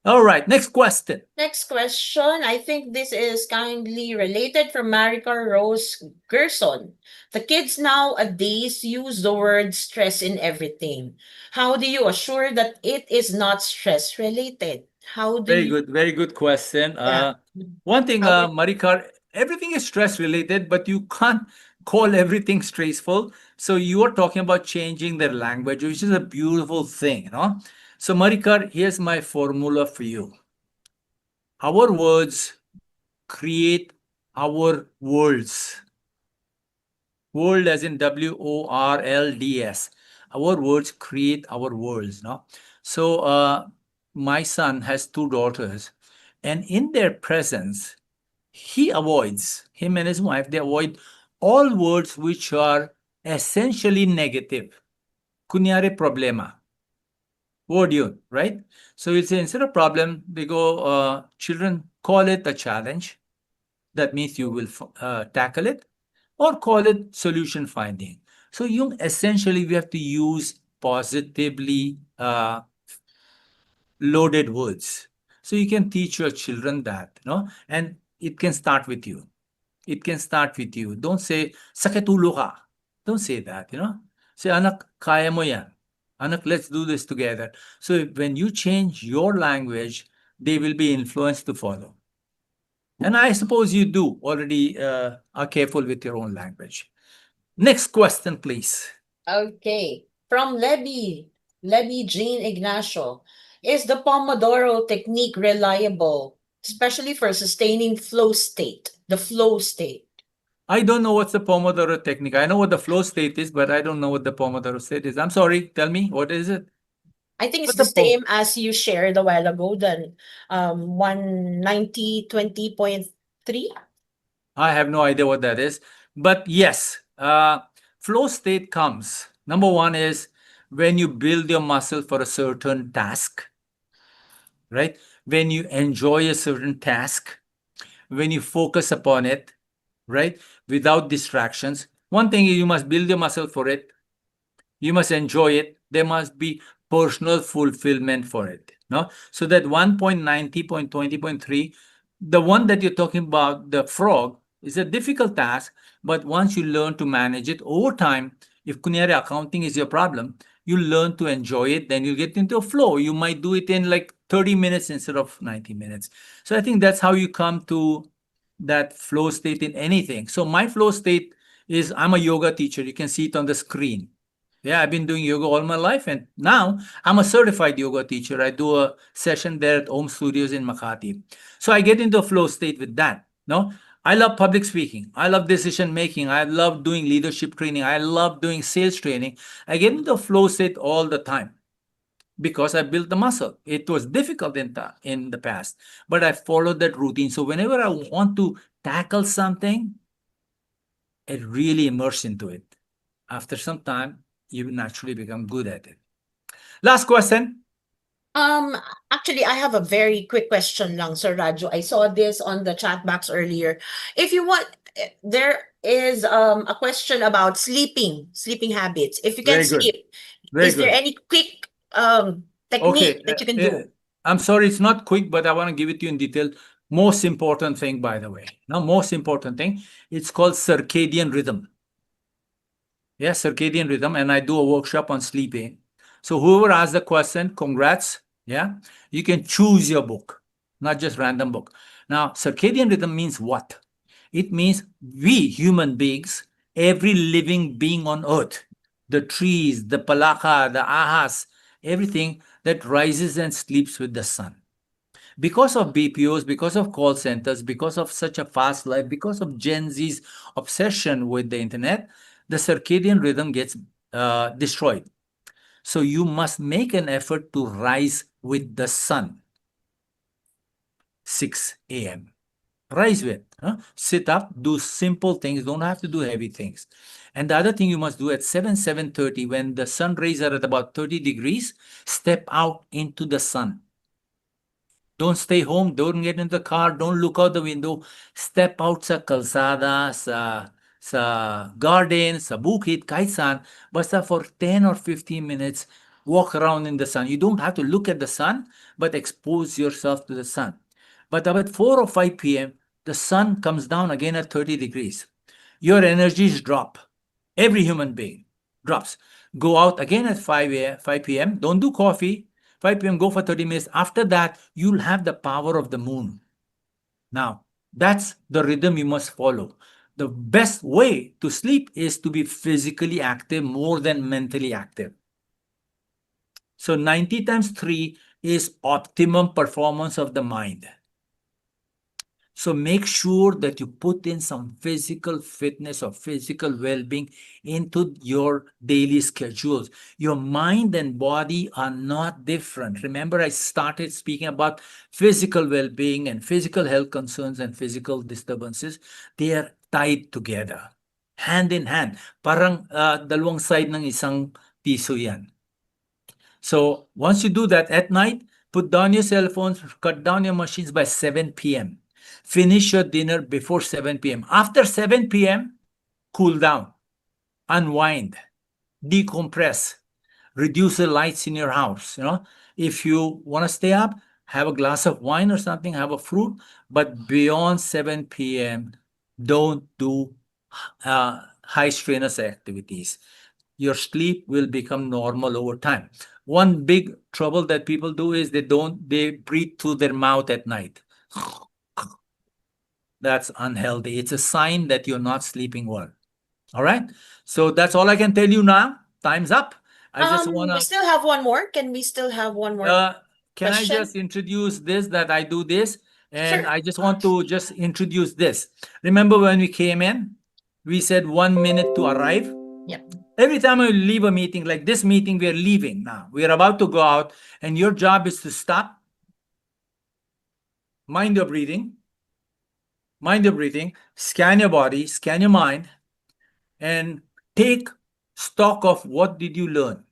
All right, next question. Next question. I think this is kindly related from Marika Rose Gerson. The kids nowadays use the word stress in everything. How do you assure that it is not stress related? How do you... Very good question. Yeah. One thing, How Marikar, everything is stress related, but you can't call everything stressful. So you are talking about changing their language, which is a beautiful thing, you know? So Marikar, here's my formula for you. Our words create our worlds. World as in WORLDS. Our words create our worlds, no? So my son has two daughters, and in their presence, him and his wife, they avoid all words which are essentially negative. Kunyari problema. Word yun, right? So we'll say instead of problem, they go, children, call it a challenge. That means you will tackle it, or call it solution finding. So you essentially, we have to use positively loaded words. So you can teach your children that, no? And it can start with you. It can start with you. Don't say, sakit ulo ka. Don't say that, you know? Say, anak, kaya mo yan. Anak, let's do this together. So when you change your language, they will be influenced to follow. And I suppose you do already are careful with your own language. Next question, please. Okay. From Lebby Jean Ignacio. Is the Pomodoro technique reliable, especially for sustaining flow state, the flow state? I don't know what's the Pomodoro technique. I know what the flow state is, but I don't know what the Pomodoro state is. I'm sorry. Tell me, what is it? I think it's What's the same as you shared a while ago, then 190 20.3. I have no idea what that is. But yes, flow state comes. Number one is when you build your muscle for a certain task, right? When you enjoy a certain task, when you focus upon it, right? Without distractions. One thing is you must build your muscle for it. You must enjoy it. There must be personal fulfillment for it. No? So that 1.90.20.3, the one that you're talking about, the frog, is a difficult task, but once you learn to manage it over time, if kunyari accounting is your problem, you learn to enjoy it, then you get into a flow. You might do it in like 30 minutes instead of 90 minutes. So I think that's how you come to that flow state in anything. So my flow state is, I'm a yoga teacher. You can see it on the screen. Yeah, I've been doing yoga all my life, and now I'm a certified yoga teacher. I do a session there at Om Studios in Makati. So I get into a flow state with that. No, I love public speaking. I love decision making. I love doing leadership training. I love doing sales training. I get into a flow state all the time because I built the muscle. It was difficult in the past, but I followed that routine. So whenever I want to tackle something, and really immerse into it. After some time, you naturally become good at it. Last question. Um, Actually, I have a very quick question lang, Sir Raju. I saw this on the chat box earlier. If you want, there is a question about sleeping habits. If you can Very good. sleep, Very is there good. any quick Okay. technique that you can do? I'm sorry, it's not quick, but I want to give it to you in detail. Most important thing, by the way. Now, most important thing, it's called circadian rhythm. Yeah, circadian rhythm. And I do a workshop on sleeping. So whoever asked the question, congrats. Yeah, you can choose your book, not just random book. Now, circadian rhythm means what? It means we human beings, every living being on earth, the trees, the palaka, the ahas, everything that rises and sleeps with the sun. Because of BPOs, because of call centers, because of such a fast life, because of Gen Z's obsession with the internet, the circadian rhythm gets destroyed. So you must make an effort to rise with the sun. 6 a.m. Rise with, sit up, do simple things, don't have to do heavy things. And the other thing you must do at 7:30, when the sun rays are at about 30 degrees, step out into the sun. Don't stay home. Don't get in the car. Don't look out the window. Step out sa kalsada, sa garden, sa bukid, kahit saan. Basta for 10 or 15 minutes, walk around in the sun. You don't have to look at the sun, but expose yourself to the sun. But about 4 or 5 p.m., the sun comes down again at 30 degrees. Your energies drop. Every human being drops. Go out again at 5 p.m. Don't do coffee. 5 p.m., go for 30 minutes. After that, you'll have the power of the moon. Now, that's the rhythm you must follow. The best way to sleep is to be physically active more than mentally active. So 90 times 3 is optimum performance of the mind. So make sure that you put in some physical fitness or physical well-being into your daily schedules. Your mind and body are not different. Remember, I started speaking about physical well-being and physical health concerns and physical disturbances. They are tied together, hand in hand. Parang dalawang side ng isang piso yan. So once you do that at night, put down your cell phones, cut down your machines by 7 p.m. Finish your dinner before 7 p.m. After 7 p.m., cool down, unwind, decompress, reduce the lights in your house. If you want to stay up, have a glass of wine or something, have a fruit, but beyond 7 p.m., don't do high strenuous activities. Your sleep will become normal over time. One big trouble that people do is they breathe through their mouth at night. That's unhealthy. It's a sign that you're not sleeping well. All right. So that's all I can tell you now. Time's up. I just want We to. still have one more. Can we still have one more Can I question? just introduce this, that I do this? And Sure. I just want to just introduce this. Remember when we came in, we said 1 minute to arrive? Yep. Every time we leave a meeting, like this meeting, we are leaving now. We are about to go out, and your job is to stop, mind your breathing, scan your body, scan your mind, and take stock of what did you learn.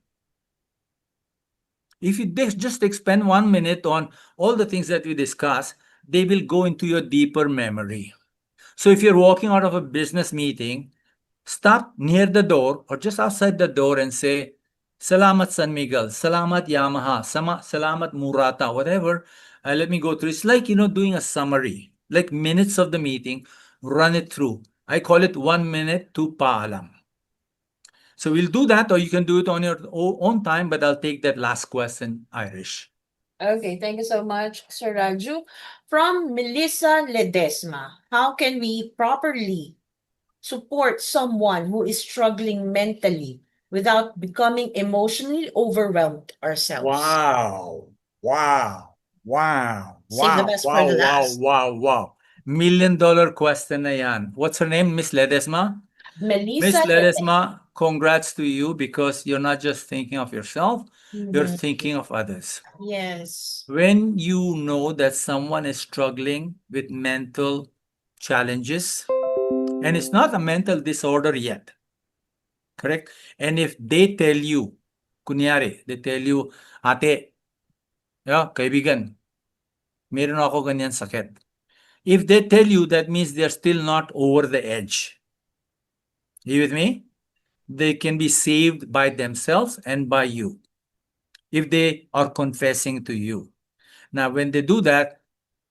If you just spend 1 minute on all the things that we discussed, they will go into your deeper memory. So if you're walking out of a business meeting, stop near the door or just outside the door and say, Salamat San Miguel, Salamat Yamaha, Salamat Murata, whatever. Let me go through. It's like, doing a summary, like minutes of the meeting, run it through. I call it 1 minute to paalam. So we'll do that, or you can do it on your own time, but I'll take that last question, Irish. Okay, thank you so much, Sir Raju. From Melissa Ledesma, how can we properly support someone who is struggling mentally without becoming emotionally overwhelmed ourselves? Wow. Save the best for the last. Wow. $1 million question na yan. What's her name, Miss Ledesma? Miss Melissa Ledesma, congrats to you because you're not just thinking of yourself, you're Mhm. thinking of others. Yes. When you know that someone is struggling with mental challenges, And it's not a mental disorder yet. Correct? And if they tell you, kunyari, they tell you, ate, kaibigan, meron ako ganyan sakit. If they tell you, that means they're still not over the edge. You with me? They can be saved by themselves and by you if they are confessing to you. Now, when they do that,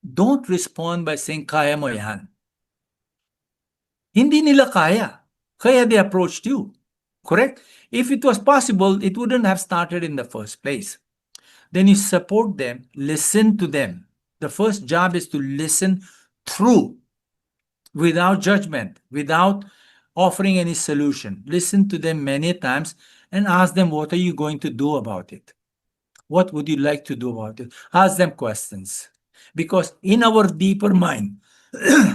don't respond by saying, kaya mo yan. Hindi nila kaya. Kaya they approached you. Correct? If it was possible, it wouldn't have started in the first place. Then you support them, listen to them. The first job is to listen through without judgment, without offering any solution. Listen to them many times and ask them, what are you going to do about it? What would you like to do about it? Ask them questions. Because in our deeper mind,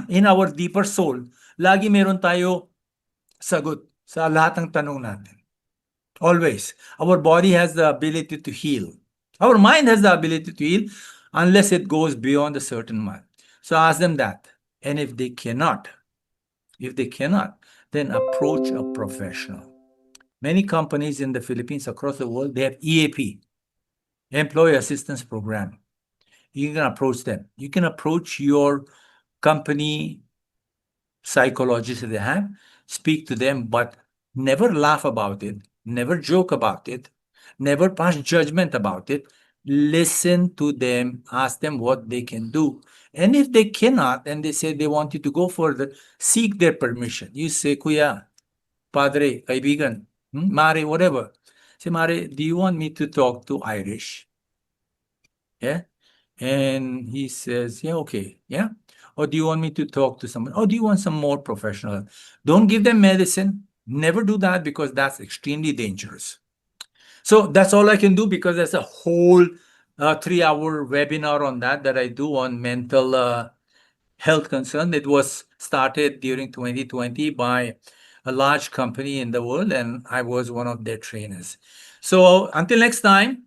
in our deeper soul, lagi meron tayo sagot sa lahat ng tanong natin. Always. Our body has the ability to heal. Our mind has the ability to heal unless it goes beyond a certain mark. So ask them that. And if they cannot, then approach a professional. Many companies in the Philippines, across the world, they have EAP, Employee Assistance Program. You can approach them. You can approach your company psychologists that they have, speak to them, but never laugh about it, never joke about it, never pass judgment about it. Listen to them, ask them what they can do. And if they cannot, and they say they want you to go further, seek their permission. You say, Kuya, Padre, Kaibigan, Mare, whatever. Say, Mare, do you want me to talk to Irish? Yeah? And he says, yeah, okay. Yeah? Or do you want me to talk to someone? Or do you want some more professional? Don't give them medicine. Never do that because that's extremely dangerous. So that's all I can do because there's a whole 3-hour webinar on that I do on mental health concern. It was started during 2020 by a large company in the world, and I was one of their trainers. So until next time,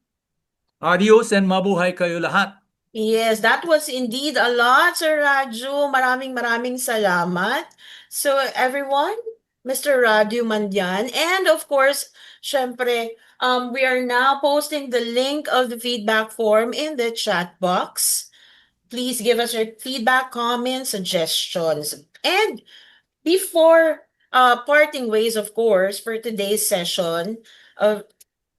adios and mabuhay kayo lahat. Yes, that was indeed a lot, Sir Raju. Maraming salamat. So everyone, Mr. Raju Mandian, and of course, syempre, we are now posting the link of the feedback form in the chat box. Please give us your feedback, comments, suggestions. And before parting ways, of course, for today's session,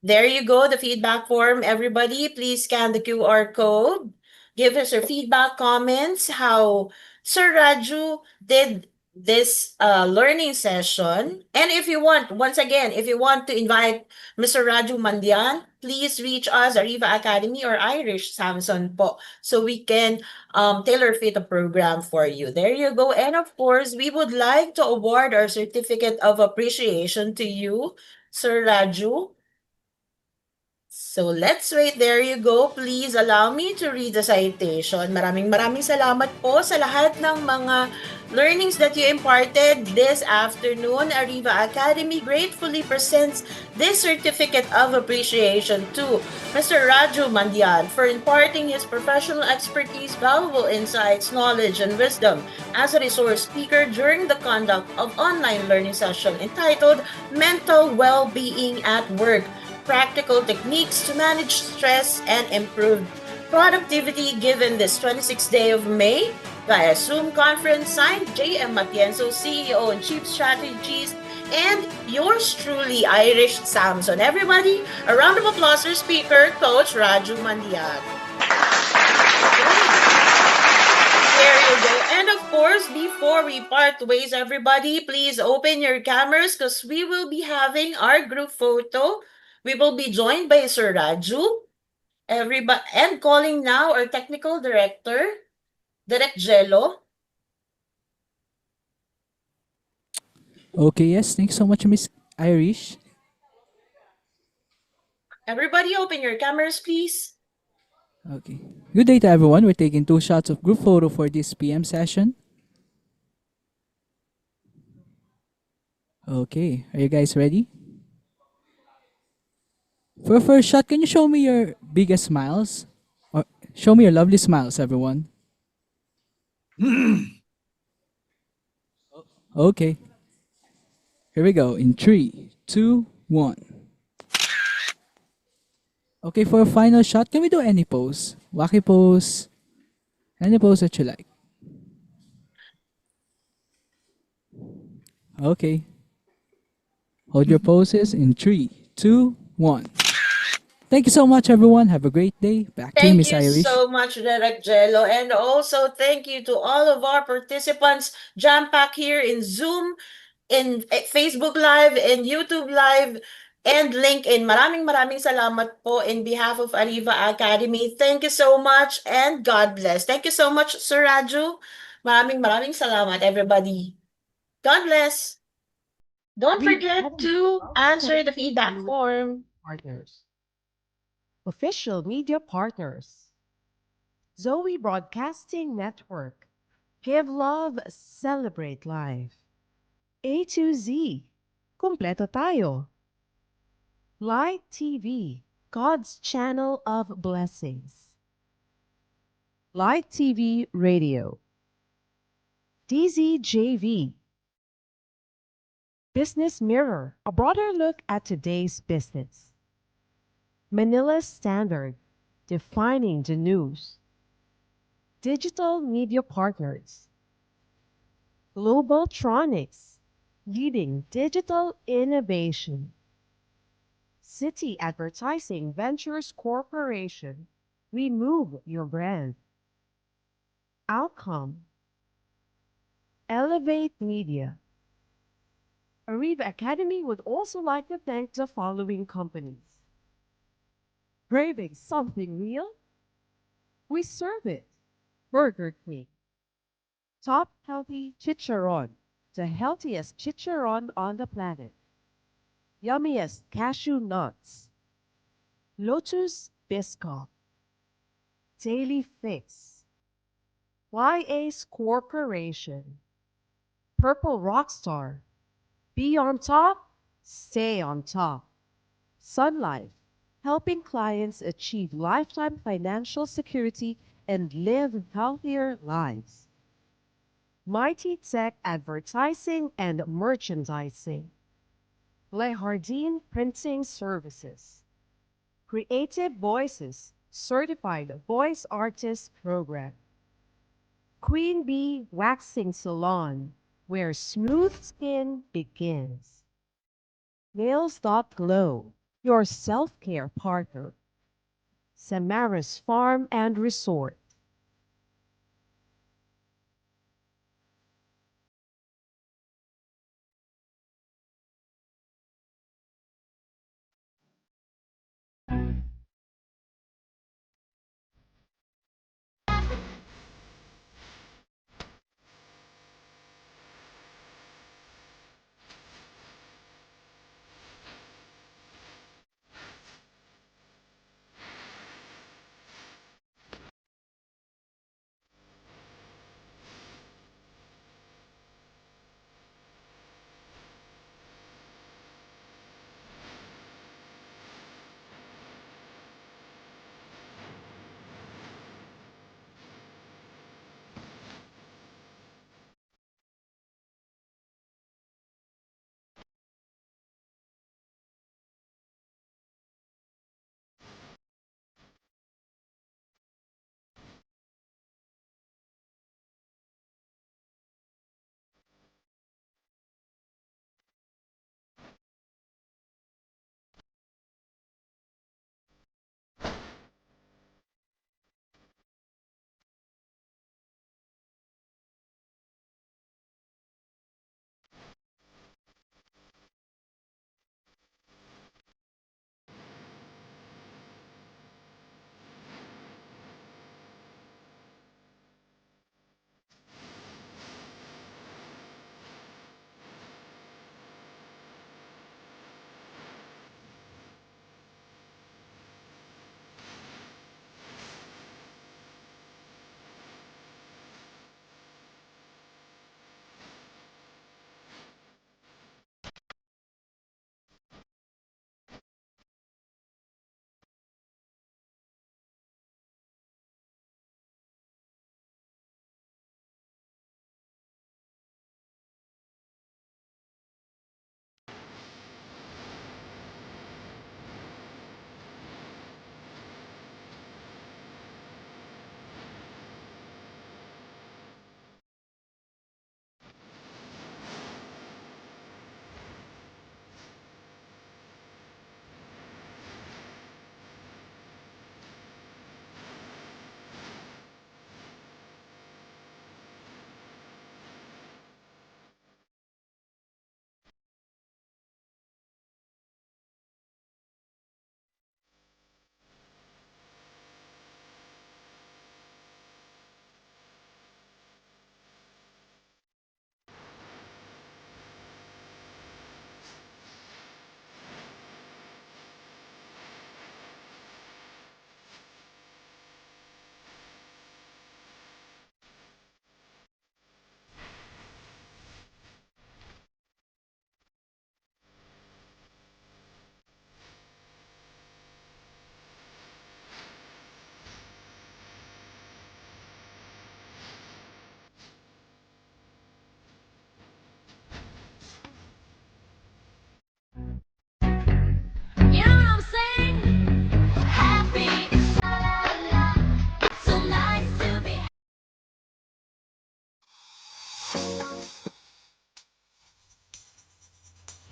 there you go, the feedback form. Everybody, please scan the QR code. Give us your feedback, comments, how Sir Raju did this learning session. And if you want, once again, if you want to invite Mr. Raju Mandian, please reach us, Ariva Academy or Irish Samson po, so we can tailor fit a program for you. There you go. And of course, we would like to award our certificate of appreciation to you, Sir Raju. So let's wait. There you go. Please allow me to read the citation. Maraming salamat po sa lahat ng mga learnings that you imparted this afternoon. Ariva Academy gratefully presents this certificate of appreciation to Mr. Raju Mandian for imparting his professional expertise, valuable insights, knowledge, and wisdom as a resource speaker during the conduct of online learning session entitled Mental Well-Being at Work. Practical techniques to manage stress and improve productivity given this 26th day of May via Zoom conference. Signed, J.M. Matienzo, CEO and Chief Strategies, and yours truly, Irish Samson. Everybody, a round of applause for speaker, Coach Raju Mandian. There you go. And of course, before we part ways, everybody, please open your cameras because we will be having our group photo. We will be joined by Sir Raju, everybody, and calling now our technical director, Direct Jello. Okay, yes. Thanks so much, Miss Irish. Everybody open your cameras, please. Okay. Good day to everyone. We're taking 2 shots of group photo for this PM session. Okay, are you guys ready? For a first shot, can you show me your biggest smiles? Or show me your lovely smiles, everyone. Okay. Here we go. In three, two, one. Okay, for a final shot, can we do any pose? Wacky pose. Any pose that you like. Okay. Hold your poses in three, two, one. Thank you so much, everyone. Have a great day. Back to you, Thank Miss you Irish. so much, Derek Jello. And also thank you to all of our participants jam-packed here in Zoom, in Facebook Live, in YouTube Live, and LinkedIn. Maraming salamat po in behalf of Ariva Academy. Thank you so much and God bless. Thank you so much, Sir Raju. Maraming salamat, everybody. God bless. Don't forget to answer the feedback form. Partners. Official media partners. Zoe Broadcasting Network. Give love, celebrate life. A to Z. Kompleto tayo. Light TV. God's channel of blessings. Light TV Radio. DZJV. Business Mirror. A broader look at today's business. Manila Standard. Defining the news. Digital media partners. Globaltronics, leading digital innovation. City Advertising Ventures Corporation, we move your brand. Outcome, Elevate Media. Ariva Academy would also like to thank the following companies. Craving something real? We serve it. Burger King. Top Healthy Chicharron, the healthiest chicharron on the planet. Yummiest cashew nuts. Lotus Biscoff. Daily Fix. YA's Corporation. Purple Rockstar. Be on top, stay on top. Sun Life, helping clients achieve lifetime financial security and live healthier lives. Mighty Tech Advertising and Merchandising. Le Jardin Printing Services. Creative Voices, Certified Voice Artist Program. Queen Bee Waxing Salon, where smooth skin begins. Nails.glow, your self-care partner. Samaras Farm and Resort.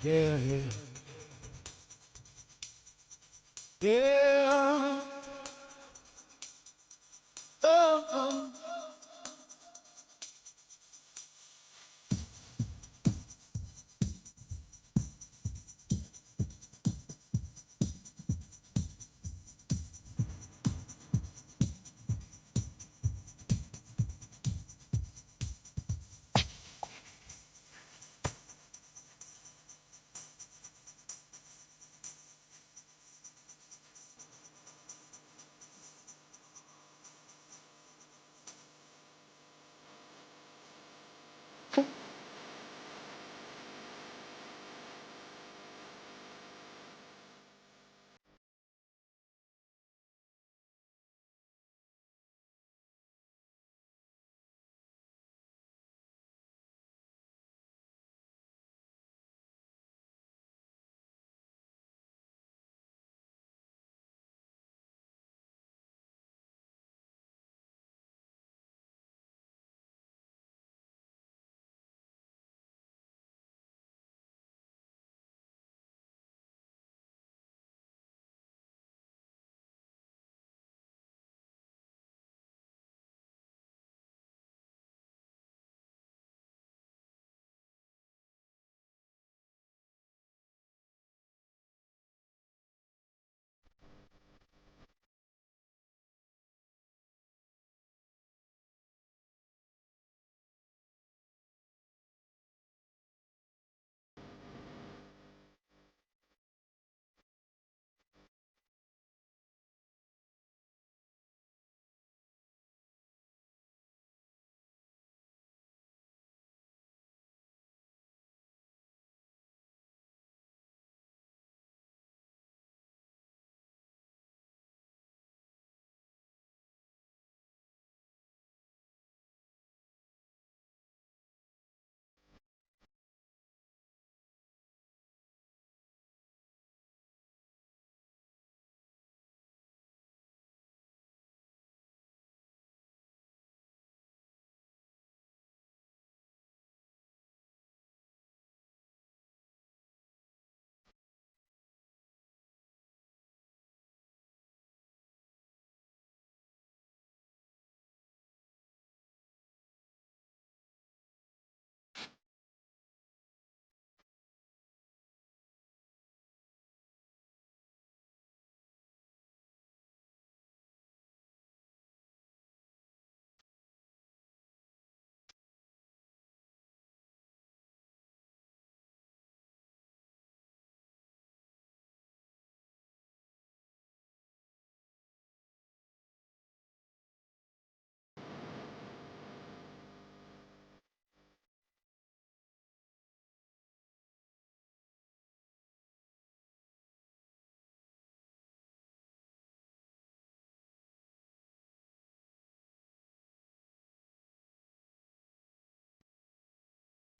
Yeah, yeah. Yeah. Oh, oh.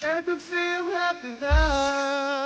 I can feel happy now.